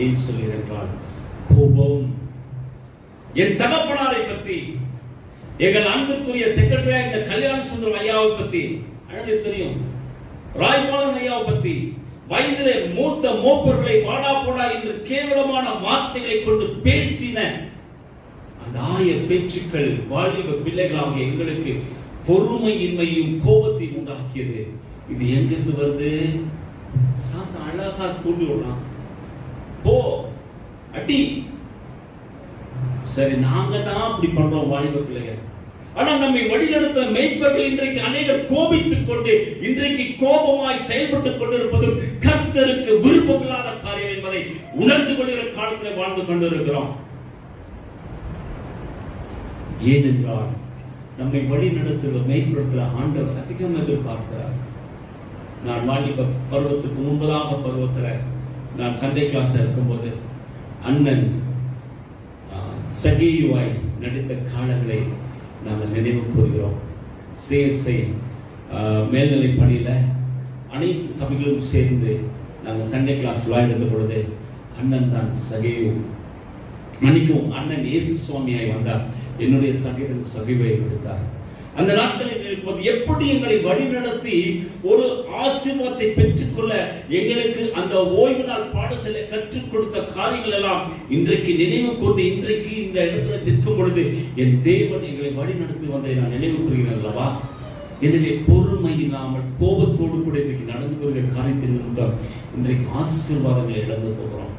ஏன் சொல்கிறேன்? கோபம். என் தகப்பனாரை பற்றி, எங்கள் அன்புக்குரிய செக்ரட்டரியா இந்த கல்யாண சுந்தரம் ஐயாவை பத்தி அழகு தெரியும். ராய்பாலன் ஐயாவை பத்தி, வயதிலே மூத்த மோப்பர்களை வாடா போடா என்று கேவலமான வார்த்தைகளை கொண்டு பேசின அந்த ஆயர் பேச்சுக்கள் வாலிப பிள்ளைகளாக எங்களுக்கு பொறுமையின்மையும் கோபத்தையும் உண்டாக்கியது. இது எங்கிருந்து வருது? சாத்தான் அழகா தூண்டி விடலாம். போ, அடி. சரி, நாங்க தான் அப்படி பண்றோம் வாலிப பிள்ளைகள். ஆனா நம்மை வழிநடத்த மெய்ப்பர்கள் இன்றைக்கு அநேகர் கோபித்துக் கொண்டு இன்றைக்கு கோபமாய் செயல்பட்டுக் கொண்டிருப்பதும் கர்த்தருக்கு விருப்பமில்லாத காரியம் என்பதை உணர்ந்து கொள்கிற காலத்தில் வாழ்ந்து கொண்டிருக்கிறோம். ஏனென்றால் நம்மை வழி நடத்துகிற மெய்ப்படுத்தல ஆண்டவர் அதிகம் எதிர்பார்க்கிறார். நான் வாலிப பருவத்துக்கு முன்பதாக பருவத்துல நான் சண்டே கிளாஸ்ல இருக்கும்போது அண்ணன் சகேயுவாய் நடித்த காலங்களை நாங்கள் நினைவு கூறுகிறோம். சிஎஸ்ஐ மேல்நிலை பணியில அனைத்து சபைகளும் சேர்ந்து நாங்கள் சண்டே கிளாஸ் விளையாடுத்த பொழுது அண்ணன் தான் சகேயு, மன்னிக்கவும் அண்ணன் இயேசு சுவாமியாய் வந்தார். என்னுடைய சகேதன் சகிவை கொடுத்தார். அந்த நாட்களில் இருக்கும்போது எப்படி எங்களை வழிநடத்தி ஒரு ஆசீர்வாதத்தை பெற்றுக்கொள்ள எங்களுக்கு அந்த ஓய்வு நாள் பாடசாலை கற்றுக் கொடுத்த காரியங்கள் எல்லாம் இன்றைக்கு நினைவு கூர்ந்து இன்றைக்கு இந்த இடத்துல நிற்கும் பொழுது என் தேவன் எங்களை வழிநடத்தி வந்ததை நான் நினைவு கூறுகிறேன் அல்லவா. எனவே பொறுமை இல்லாமல் கோபத்தோடு கூட இன்றைக்கு நடந்து வருகிற காரியத்தின் நிமித்தம் இன்றைக்கு ஆசீர்வாதங்களை இழந்து போகிறோம்.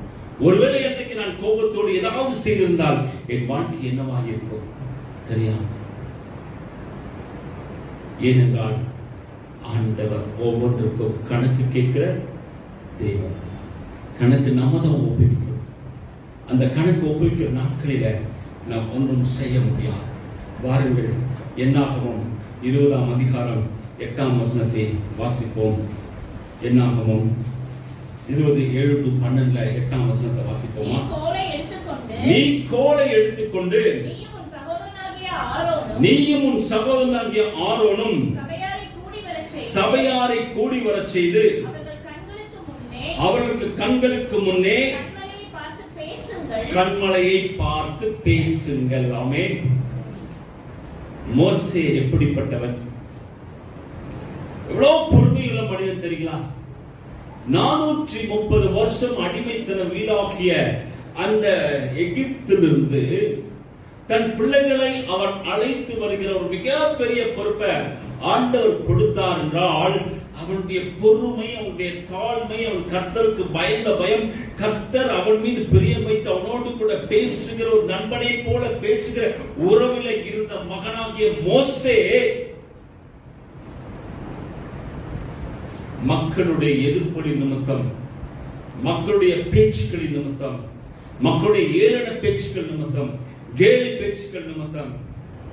ஒருவேளை இன்றைக்கு நான் கோபத்தோடு ஏதாவது செய்திருந்தால் என் வாழ்க்கை என்னவாக இருக்கும் தெரியாது. ஏனென்றால் ஆண்டவர் ஒவ்வொன்றுக்கும் கணக்கு கேட்கிற தேவன். கணக்கு நாம தான் ஒப்புவிக்கணும். அந்த கணக்கு ஒப்புவிக்கிற நாட்களில நாம் ஒன்றும் செய்ய முடியாது. வாருங்கள், என்னாகமம் 20ஆம் அதிகாரம் 8ஆம் வசனத்தை வாசிப்போம். என்னாகமம் 20:7-12 8ஆம் வசனத்தை வாசிப்போமா? நீ கோலை எடுத்துக்கொண்டு நீயும் உன் சகோதரனாகிய ஆரோனும் சபையாரை கூடி வரச் செய்து அவர்களுக்கு கண்களுக்கு முன்னே கண்மலையை பார்த்து பேசுங்கள். ஆமென். மோசே எப்படிப்பட்டவன்? எவ்வளவு பொறுமையுள்ள மனிதன் தெரியுங்களா? 430 வருஷம் அடிமைத்தன வீடாக்கிய அந்த எகிப்திலிருந்து தன் பிள்ளைகளை அவன் அழைத்து வருகிற ஒரு மிகப்பெரிய பொறுப்பை ஆண்டவர் கொடுத்தார் என்றால், அவனுடைய பொறுமை, அவனுடைய தாழ்மை, அவன் கர்த்தருக்கு பயந்த பயம், கர்த்தர் அவன் மீது பிரியம் வைத்து அவனோடு கூட பேசுகிற ஒரு நண்பனை போல பேசுகிற உறவிலே இருந்த மகனாகிய மோசே மக்களுடைய எதிர்ப்புகளின் நிமித்தம், மக்களுடைய பேச்சுக்களின் நிமித்தம், மக்களுடைய ஏளன பேச்சுக்கள் நிமித்தம், கேலி பேச்சுக்கள் நிமித்தம்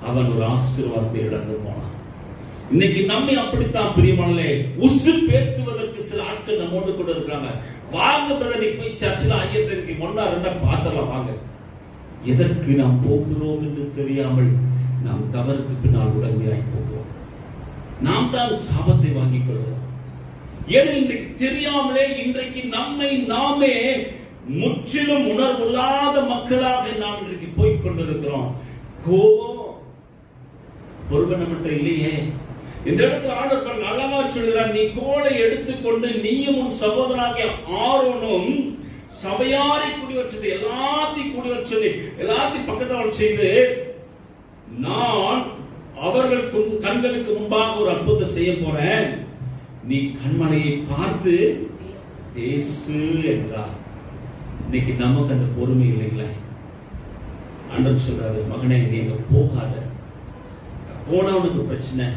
அவன் ஒரு ஆசீர்வாதத்தை இழந்து போனான். இன்னைக்கு நம்மை அப்படித்தான் பிரியமானே, உசு பேத்துவதற்கு சில ஆட்கள் நம்மோடு கூட இருக்காங்க. வாங்க பிரதர், நீ போய் சர்ச்சில் ஐயருக்கு ஒன்னா ரெண்டா பாத்திரலாம் வாங்க. எதற்கு நாம் போகிறோம் என்று தெரியாமல் நாம் தவறுக்கு பின்னால் உடனடியாய் போகிறோம். நாம் தான் சாபத்தை வாங்கிக் கொள்வோம். ஏன் இன்றைக்கு தெரியாமலே இன்றைக்கு நம்மை நாமே முற்றிலும் உணர்வில்லாத மக்களாக நாம் இன்றைக்கு போய்க் கொண்டிருக்கிறோம். கோபம் ஒருவன் நம்மகிட்ட இல்லையே. இந்த இடத்துல ஆண்டவர் அழகா சொல்கிறார், நீ கோலை எடுத்துக்கொண்டு நீயும் உன் சகோதரனாகிய ஆரோனும் சபையாரை கூடி வச்சது, எல்லாத்தையும் கூடி வச்சது, எல்லாத்தையும் பக்கத்தில் செய்து நான் அவர்கள் கண்களுக்கு முன்பாக ஒரு அற்புதத்தை செய்ய போறேன். நீ கண்மலையை பார்த்து பேசு என்றார். இன்னைக்கு நமக்கு அந்த பொறுமை இல்லைங்களே. ஆண்டவர் சொல்றாரு, மகனே நீங்க போகாத, போனவனுக்கு பிரச்சனை,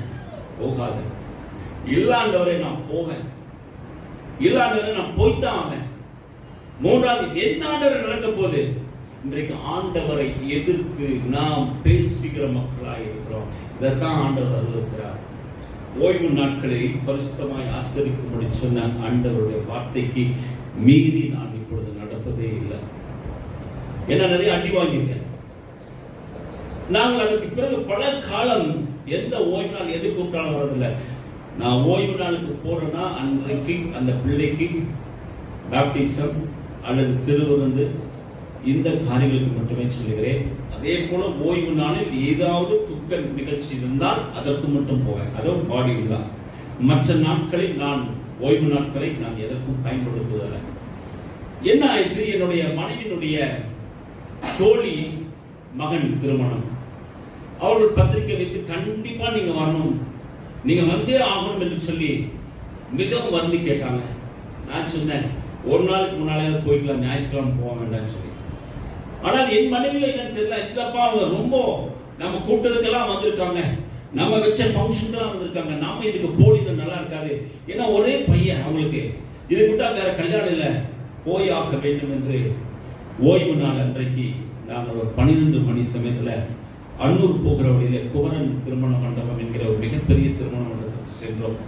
போகாத. இல்லாண்டவரை நான் போவேன், இல்லாண்டவரை நான் போய்த்தான் ஆவேன். மூன்றாவது என்ன ஆண்டவர் நடக்க போகுது? இன்றைக்கு ஆண்டவரை எதிர்த்து நாம் பேசுகிற மக்களாக இருக்கிறோம். இதைத்தான் ஆண்டவர் அறிவிக்கிறார். ஓய்வு நாட்களை பரிசுத்தமாய் ஆசரிக்கும்படி சொன்ன ஆண்டவருடைய வார்த்தைக்கு மீறி நான் இப்பொழுது நடப்பதே இல்லை. ஏன்னா நிறைய அடி வாங்கிட்டேன். நாங்கள் அதற்கு பிறகு பல காலம் எந்த ஓய்வு நாள் எது கூப்பிட்டாலும் வரதில்லை. நான் ஓய்வு நாளுக்கு போறேன்னா அன்றைக்கு அந்த பிள்ளைக்கு பாப்டிசம் அல்லது திருவிருந்து, இந்த காரியங்களுக்கு மட்டுமே சொல்லுகிறேன். அதே போல ஓய்வு நாளில் ஏதாவது துக்க நிகழ்ச்சி இருந்தால் அதற்கு மட்டும் போவேன். அதுவும் பாடியில் தான். மற்ற நாட்களில் நான் ஓய்வு நாட்களை நான் எதற்கும் பயன்படுத்துவதில்லை. என்ன ஆயிற்று? என்னுடைய மனைவியினுடைய தோழி மகன் திருமணம். அவர்கள் பத்திரிகை வைத்து கண்டிப்பா நீங்க வரணும், நீங்க வந்தே ஆகணும் என்று சொல்லி மிகவும் வருந்தி கேட்டாங்க. நான் சொன்னேன், ஒரு நாளுக்கு முன்னாலே போய்க்கலாம், ஞாயிற்றுக்கிழமை போக வேண்டாம்னு சொல்லி. ஆனால் என் மனைவியில என்னன்னு தெரியல, இல்லப்பா அவங்க ரொம்ப நம்ம கூட்டத்துக்கெல்லாம் வந்திருக்காங்க, நம்ம வச்ச ஃபங்க்ஷனுக்கெல்லாம் வந்திருக்காங்க, நாம இதுக்கு போடினா நல்லா இருக்காது. ஏன்னா ஒரே பையன் அவங்களுக்கு, இது விட்டா வேற கல்யாணம் இல்லை, போய் ஆக வேண்டும் என்று ஓய்வு நாள் அன்றைக்கு நாங்கள் ஒரு 12 மணி சமயத்துல அன்னூர் போகிற வழியில குமரன் திருமண மண்டபம் என்கிற ஒரு மிகப்பெரிய திருமண மண்டபத்திற்கு சென்றோம்.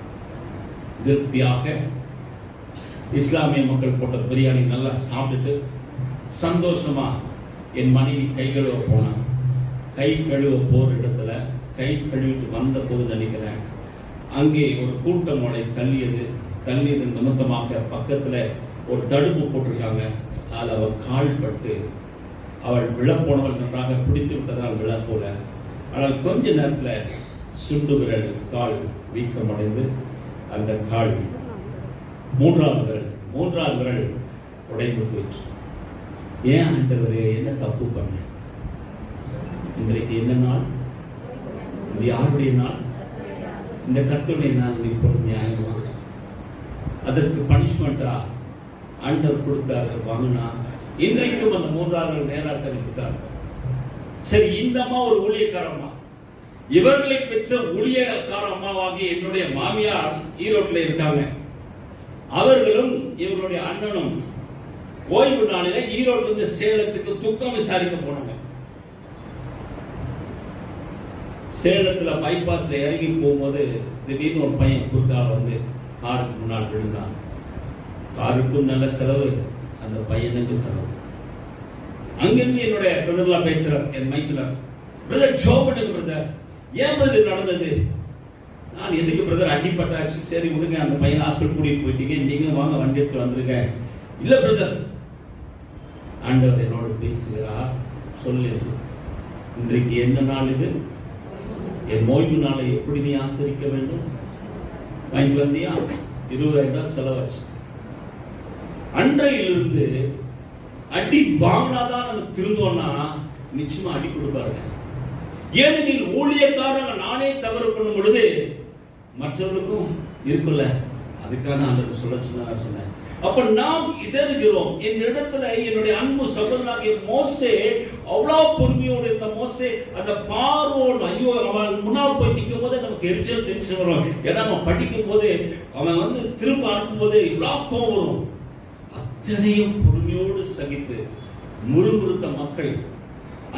திருப்தியாக இஸ்லாமிய மக்கள் போட்ட பிரியாணி நல்லா சாப்பிட்டுட்டு சந்தோஷமா என் மனைவி கை கழுவ போனான். கை கழுவ போற இடத்துல கை கழுவிட்டு வந்த போது நினைக்கிறேன், அங்கே ஒரு கூட்டம் அவளை தள்ளியது நிமித்தமாக பக்கத்துல ஒரு தடுப்பு போட்டிருக்காங்க. அதில் அவள் கால் பட்டு அவள் விழப்போனவள் நன்றாக பிடித்து விட்டதால் விழ போல. ஆனால் கொஞ்ச நேரத்தில் சுண்டு விரல் கால் வீக்கமடைந்து அந்த கால் மூன்றாவது விரல் உடைந்து போயிற்று. ஏன் ஆண்டவரே, என்ன தப்பு பண்ண? இன்றைக்கு என்ன நாள்? இது யாருடைய நாள்? இந்த கர்த்தருடைய நாள். இப்பொழுது நியாயமா அதற்கு பனிஷ்மெண்டா ஆண்டவர் கொடுத்தாரு வாங்கினா? இன்றைக்கும் அந்த 3வது நேராக தெரிவித்தார். சரி, இந்த அம்மா ஒரு ஊழியக்காரம்மா, இவர்களை பெற்ற ஊழியக்கார அம்மாவாகி என்னுடைய மாமியார் ஈரோட்டில் இருக்காங்க. அவர்களும் இவர்களுடைய அண்ணனும் ஓய்வு நாளில ஈரோட்ல இருந்து சேலத்துக்கு துக்கம் விசாரிக்க போனாங்க. சேலத்துல பைபாஸ்ல இறங்கி போகும்போது திடீர்னு ஒரு பையன் குறுக்கால வந்து காருக்கு முன்னால் விழுந்தான். காருக்கும் நல்ல செலவு, அந்த பையனுக்கு செலவு. அங்கிருந்து என்னுடைய பிரதர்லாம் பேசுறார், என் மைத்துனர், பிரதர் ஜோப் பண்ணுங்க பிரதர், ஏன் பிரதர் நடந்தது? நான் எதுக்கு பிரதர், அடிப்பட்டாச்சு, சரி விடுங்க, அந்த பையன் ஹாஸ்பிட்டல் கூட்டிட்டு போயிட்டீங்க, நீங்க வாங்க வண்டி எடுத்து வந்துருங்க. இல்ல பிரதர், ஆண்டவர் என்னோடு பேசுகிறார், சொல்லு, இன்றைக்கு என்ன நாள் இது? என் ஓய்வு நாளை எப்படி நீ ஆசரிக்க வேண்டும்? வாங்கிட்டு வந்தியா? 20,000 செலவாச்சு. அன்றையிலிருந்து அடி வாங்கினாதான் நம்ம திருந்தோம்னா நிச்சயமா அடி கொடுப்பாருங்க. ஏனெனில் ஊழியக்காரங்க நானே தவறு பண்ணும் பொழுது மற்றவர்களுக்கும் இருக்குல்ல, அதுக்காக நான் சொல்ல சொன்னேன். அப்ப நாம் இடறுகிறோம். இந்த இடத்துல என்னுடைய அன்பு சகோதரனாகிய மோசே அவ்வளவு பொறுமையோடு இருந்த மோசே, அந்த பார்வோன் ஐயோ அவன் முன்னால் போய் நிற்கும் போது நமக்கு எரிச்சல் டென்ஷன் வரும். ஏன்னா அவன் படிக்கும் போது அவன் திரும்ப அனுப்பும் போது இவ்வளவு கோவம் வரும். அத்தனையும் பொறுமையோடு சகித்து முறுமுறுத்த மக்கள்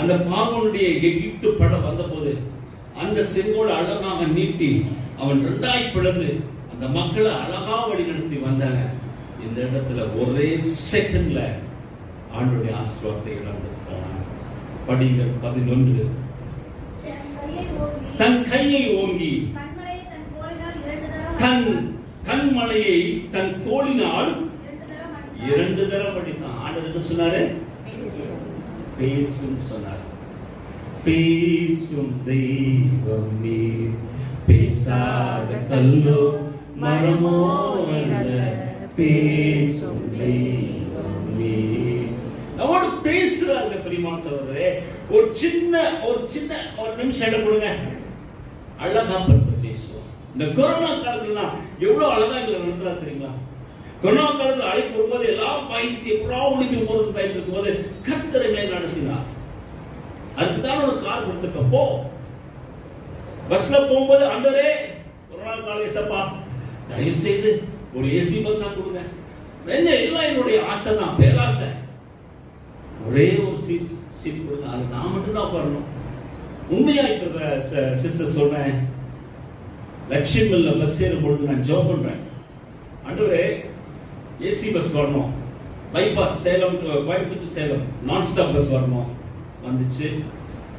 அந்த பார்வோனுடைய எகிப்து படம் வந்த போது அந்த செங்கோடு அழகாக நீட்டி அவன் 2 பிளந்து அந்த மக்களை அழகா வழி நடத்தி வந்தாங்க. இந்த இடத்துல ஒரே செகண்ட்ல ஆண்டவருடைய ஆசீர்வாதத்தை இழந்து போனாங்க. படிகள் 11. தன் கையை ஓங்கி தன் கண்மலையை தன் கோலினால் 2 தரம் அடித்தான். ஆண்டவர் என்ன சொன்னாரு? பேசும் சொன்னார். பேசும் தெய்வம் நீ, பேசாத கல்லோ மரமோ அல்ல, பேசும் தெய்வம் நீ. நம்மோடு பேசுறாங்க பிரியமான சகோதரரே. ஒரு சின்ன ஒரு நிமிஷம் இடம் கொடுங்க, அழகா படுத்து பேசுவோம். இந்த கொரோனா காலத்துல எவ்வளவு அழகா எங்களை நடத்துறா தெரியுங்களா? கொரோனா காலத்தில் அழைப்பு வரும்போது எல்லாம் பயந்து எப்படா ஒழித்து போறது பயந்து இருக்கும் போது கர்த்தரை மேல் நடத்தினார். அதுக்குதான் ஒரு கார் கொடுத்துருக்க. போ, பஸ்ல போகும்போது ஆண்டவரே கொரோனா கால ஏசப்பா தயவு செய்து ஒரு ஏசி பஸ்ஸா கொடுங்க. என்ன எல்லாம் என்னுடைய ஆசை தான், பேராசை. ஒரே ஒரு சீட் கொடுங்க, அது நான் மட்டும் தான் வரணும். உண்மையா இப்ப சிஸ்டர் சொல்றேன், லட்சுமில்ல பஸ் ஏறும் பொழுது நான் ஜெபம் பண்றேன், ஆண்டவரே ஏசி பஸ் வரணும், பைபாஸ் சேலம் கோயம்புத்தூர் டு சேலம் நான் ஸ்டாப் பஸ் வரணும். வந்துச்சு.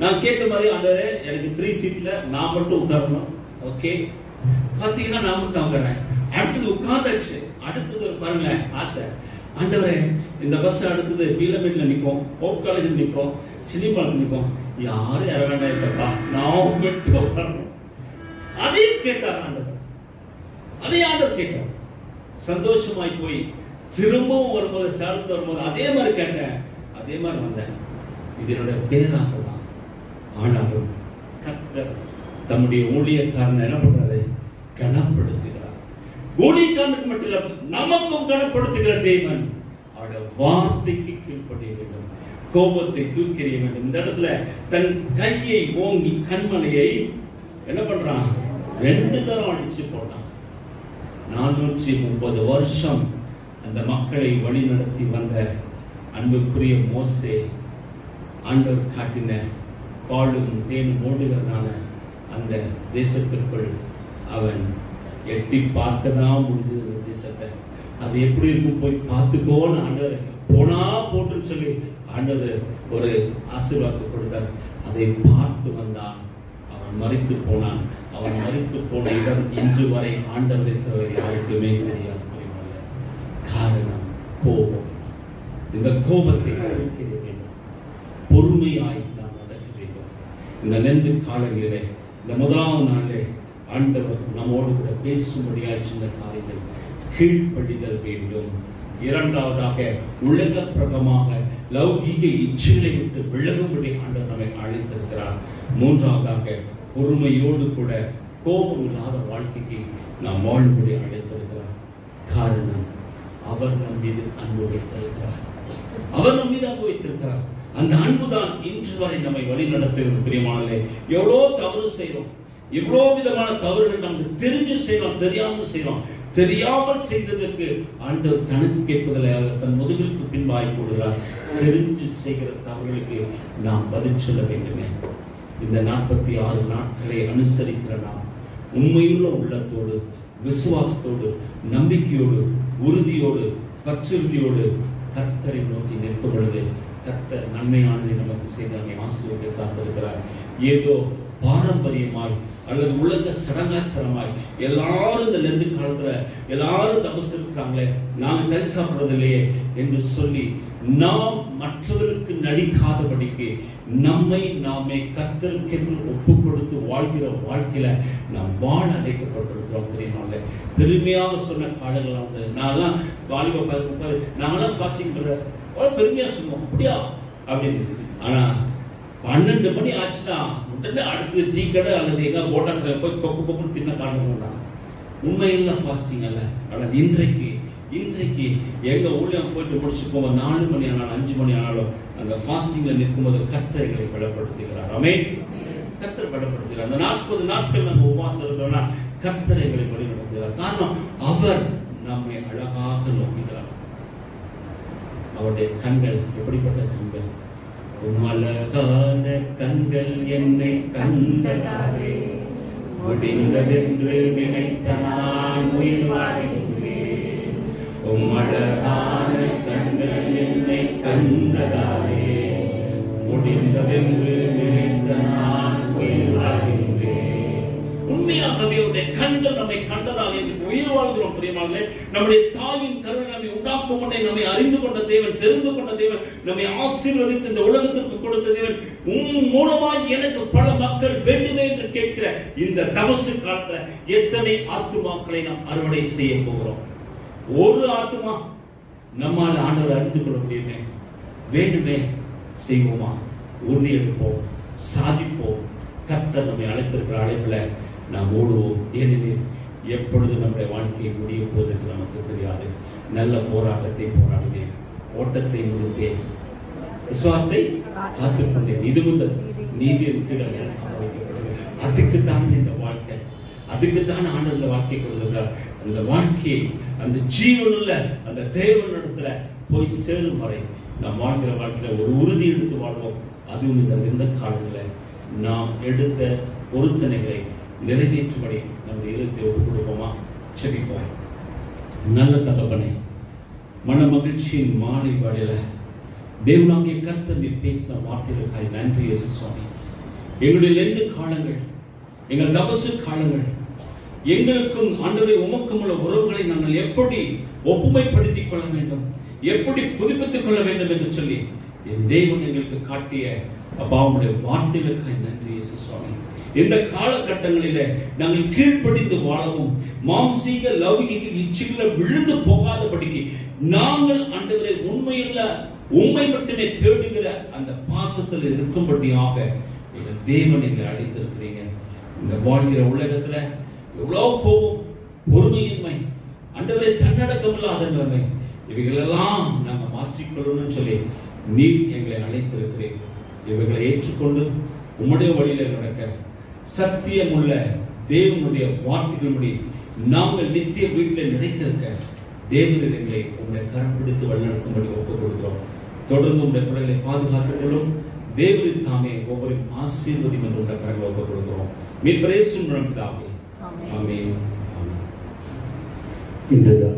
நான் கேட்ட மாதிரி ஆண்டவரே எனக்கு 3 சீட்ல நான் மட்டும் உட்காரணும். ஓகே, பாத்தீங்கன்னா நான் மட்டும் உட்கார்றேன். அடுத்தது உட்கார்ந்தாச்சு. அடுத்தது பாருங்க ஆசை, ஆண்டவரே இந்த பஸ் அடுத்தது பீலமேட்ல நிற்கும், ஹோப் காலேஜில் நிற்கும், சினிமாவில் நிற்கும், யாரும் இற வேண்டாம் சப்பா, நான் மட்டும் உட்காரணும். அதையும் கேட்டார் ஆண்டவர். அதே ஆண்டவர் கேட்டார். சந்தோஷமாய் போய் திரும்பவும் வரும்போது சேர்ந்து வரும்போது அதே மாதிரி கேட்டேன், அதே மாதிரி வந்தேன். இது என்னுடைய பேராசை தான். ஆனாலும் கர்த்தர் தம்முடைய ஊழியக்காரன் என்ன பண்றாரு? கனப்படுத்துகிறார். ஊழியக்காரனுக்கு மட்டும் இல்ல, நமக்கும் கனப்படுத்துகிற தேவன். அவருடைய வார்த்தைக்கு கீழ்ப்படிய வேண்டும், கோபத்தை தூக்கி எறிய வேண்டும். இந்த இடத்துல தன் கையை ஓங்கி கண்மலையை என்ன பண்றான்? 2 தரம் அடிச்சு போட்டான். 430 வருஷம் அந்த மக்களை வழி நடத்தி வந்த அன்புக்குரிய மோசே, ஆண்டவர் காட்டின பாலும் தேனும் ஓடுகிறதான அந்த தேசத்திற்குள் அவன் எட்டி பார்க்க தான் முடிஞ்சது தேசத்தை. அது எப்படி இருக்கும் போய் பார்த்துக்கோன்னு ஆண்டவர் போனா போட்டுன்னு சொல்லி ஆண்டவர் ஒரு ஆசீர்வாதத்தை கொடுத்தார். அதை பார்த்து வந்தான். அவன் மரித்து போனான். அவன் மரித்து போன இடம் இன்று வரை ஆண்டவர் இருக்கிறவர் யாருக்குமே தெரியாது. காரணம் கோபம். இந்த கோபத்தை அழிக்க வேண்டும், பொறுமையாய் நாம் நடக்க வேண்டும். இந்த நெந்து காலங்களிலே, இந்த 1ஆம் நாளிலே ஆண்டவர் நம்மோடு கூட பேசும்படியாய் சின்ன காரியங்கள் கீழ்ப்படிதல் வேண்டும். 2வதாக உலக பிரகமாக லௌகீக இச்சைகளை விட்டு விலகும்படி ஆண்டவர் நம்மை அழைத்திருக்கிறார். 3வதாக பொறுமையோடு கூட கோபம் இல்லாத வாழ்க்கைக்கு நாம் வாழும்படி அழைத்திருக்கிறார். காரணம் அவர் நம் மீது அன்பு வைத்திருக்கிறார். அவர் நம் மீது அன்பு வைத்திருக்கிறார். அந்த அன்புதான் இன்று வரை நம்மை வழி நடத்துகிறது. பிரியமானவர்களே, எவ்வளவு தவறு செய்யறோம், எவ்வளவு விதமான தவறுகள் நமக்கு தெரிஞ்சு செய்யறோம், தெரியாமல் செய்யறோம். தெரியாமல் செய்ததற்கு ஆண்டவர் கணக்கு கேட்பதில் தன் முதுகிற்கு பின்பாய் போடுகிறார். தெரிஞ்சு செய்கிற தவறுகளுக்கு நாம் பதில் சொல்ல வேண்டுமே. இந்த 46 நாட்களை அனுசரிக்கிற நாம் உண்மையுள்ள உள்ளத்தோடு, விசுவாசத்தோடு, நம்பிக்கையோடு, உறுதியோடு, பற்றுறுதியோடு கர்த்தரை நோக்கி நிற்கும் பொழுது கர்த்தர் நன்மையானதை நமக்கு செய்து நம்மை ஆசீர்வதித்து காத்திருக்கிறார். ஏதோ பாரம்பரியமாய் அல்லது உலக சடங்காச்சாரமாய் எல்லாரும் இந்த லெந்து காலத்துல எல்லாரும் தபசு இருக்கிறாங்களே, நாங்க கறி சாப்பிடுறது இல்லையே என்று சொல்லி நாம் மற்றவர்களுக்கு நடிக்காதபடிக்கு நம்மை நாமே கர்த்தருக்கென்று ஒப்பு கொடுத்து வாழ்கிற வாழ்க்கையில நாம் வாழ அழைக்கப்பட்டிருக்கிறோம். தெரியுமாங்க, பெருமையாக சொன்ன காலங்கள் வந்து நான்லாம் வாலிப நாங்களாம் ஃபாஸ்டிங் பண்ற பெருமையா சொல்லுவோம், அப்படியா அப்படின்னு. ஆனா 12 மணி ஆச்சுன்னா உடனே அடுத்து டீ கடை அல்லது எங்க போட்டா கடை போய் கொப்பு கொப்புன்னு தின்ன காரணம் உண்மையில ஃபாஸ்டிங் அல்ல. ஆனால் இன்றைக்கு எங்க ஊழியம் போயிட்டு முடிச்சு போக 4 மணி ஆனாலும் 5 மணி ஆனாலும் அந்த ஃபாஸ்டிங்ல நிற்கும்போது கர்த்தர் எங்களை பலப்படுத்துகிறார். ஆமென். கர்த்தர் பலப்படுத்துகிறார். அந்த 40 நாட்கள் நம்ம உபவாசம் இருக்கிறோம்னா கர்த்தர் எங்களை வழி நடத்துகிறார். காரணம், அவர் நம்மை அழகாக நோக்குகிறார். அவருடைய கண்கள் எப்படிப்பட்ட கண்கள்? உமலகான கண்கள் என்னை கண்டதாலே முடிந்ததென்று நினைத்த நான் உயிர் வாழ்கின்றேன். உமலகான கண்கள் என்னை கண்டதாலே முடிந்ததென்று நினைத்த நான் உயிர் வாழ்கின்றேன். உண்மையாகவே அவருடைய கண்கள் நம்மை கண்டதால் உயிர் வாழ்கிறோம். பிரியமானவர்களே, நம்முடைய தாயின் கருணை நம்மை உண்டாக்கும் முன்னே நம்மை அறிந்து கொண்ட தேவன், தெரிந்து கொண்ட தேவன், நம்மை ஆசீர்வதித்து இந்த உலகத்திற்கு கொடுத்த தேவன், உன் மூலமாய் எனக்கு பல மக்கள் வேண்டுமே என்று கேட்கிற இந்த தபசு காலத்துல எத்தனை ஆத்துமாக்களை நாம் அறுவடை செய்ய போகிறோம்? ஒரு ஆத்துமா நம்மால் ஆண்டவர் அறிந்து கொள்ள முடியுமே, வேண்டுமே செய்வோமா? உறுதி எடுப்போம், சாதிப்போம். கர்த்தர் நம்மை அழைத்திருக்கிற அழைப்புல நாம் ஓடுவோம். ஏனெனில் எப்பொழுது நம்முடைய வாழ்க்கையை முடிய போவதற்கு நமக்கு தெரியாது. நல்ல போராட்டத்தை போராடுவேன், ஓட்டத்தை முடித்தேன், விசுவாசத்தை காத்துக்கொண்டேன். இது முதல் நீதி இருக்கிறது. அதுக்குத்தான் இந்த வாழ்க்கை, அதுக்குத்தான் ஆண்டவர் வாழ்க்கை கொடுக்கிறார். அந்த வாழ்க்கையை அந்த ஜீவனுள்ள அந்த தேவனிடத்துல போய் சேரும் வரை நாம் வாழ்க்கிற வாழ்க்கையில ஒரு உறுதி எடுத்து வாழ்வோம். அதுவும் இந்த காலங்களில் நாம் எடுத்த பொருத்தனைகளை நிறைவேற்றும்படி நம்முடைய இதயத்தை ஒப்புக் கொடுப்போமா? செபிப்போம். நல்ல தகப்பனே, மன மகிழ்ச்சியின் மாலை வேளையில தேவனாகிய கர்த்தர் நீர் பேசின வார்த்தைகளுக்காய் நன்றி இயேசு சுவாமி. எங்களுடைய லெந்து காலங்கள், எங்கள் தபசு காலங்கள், எங்களுக்கும் ஆண்டவரே உமக்கும் உள்ள உறவுகளை நாங்கள் எப்படி ஒப்புமைப்படுத்திக் கொள்ள வேண்டும், எப்படி புதுப்பித்துக் கொள்ள வேண்டும் என்று சொல்லி என் தேவன் எங்களுக்கு காட்டிய அப்பாவுடைய வார்த்தைகளுக்காக நன்றி இயேசு சுவாமி. இந்த காலகட்டங்களில நாங்கள் கீழ்ப்படிந்து வாழவும், மாம்சீக லௌகிக இச்சைகளை விழுந்து போகாதபடிக்கு நாங்கள் ஆண்டவரை உண்மையுள்ள உண்மை மட்டுமே தேடுகிற அந்த பாசத்தில் இருக்கும்படியாக இந்த தேவன் எங்களை அழைத்திருக்கிறீங்க. இந்த வாழ்கிற உலகத்துல எவ்வளவு கோபம், பொறுமையின்மை, ஆண்டவரை தன்னடக்கம் இல்லாத நிலைமை, இவைகளெல்லாம் நாங்கள் மாற்றிக்கொள்ளணும்னு சொல்லி நீர் எங்களை அழைத்திருக்கிறீர்கள். இவைகளை ஏற்றுக்கொண்டு உம்முடைய வழியில நடக்க சத்தியமுள்ள தேவனுடைய வார்த்தைகளும்படி நாங்கள் நித்திய வீட்டில் நினைத்திருக்க தேவனில் எங்களை உங்களுடைய கரம் பிடித்து வழிநடத்தும்படி ஒப்புக் கொடுக்கிறோம். தொடர்ந்து உங்களுடைய பிள்ளைகளை பாதுகாத்துக் கொள்ளும். தேவனின் தாமே ஒவ்வொரு ஆசீர்வதியும் என்று உங்களுடைய கரங்களை ஒப்புக் கொடுக்கிறோம். மீட்பரே சுந்தரம் பிதாவே. ஆமென். இன்றைய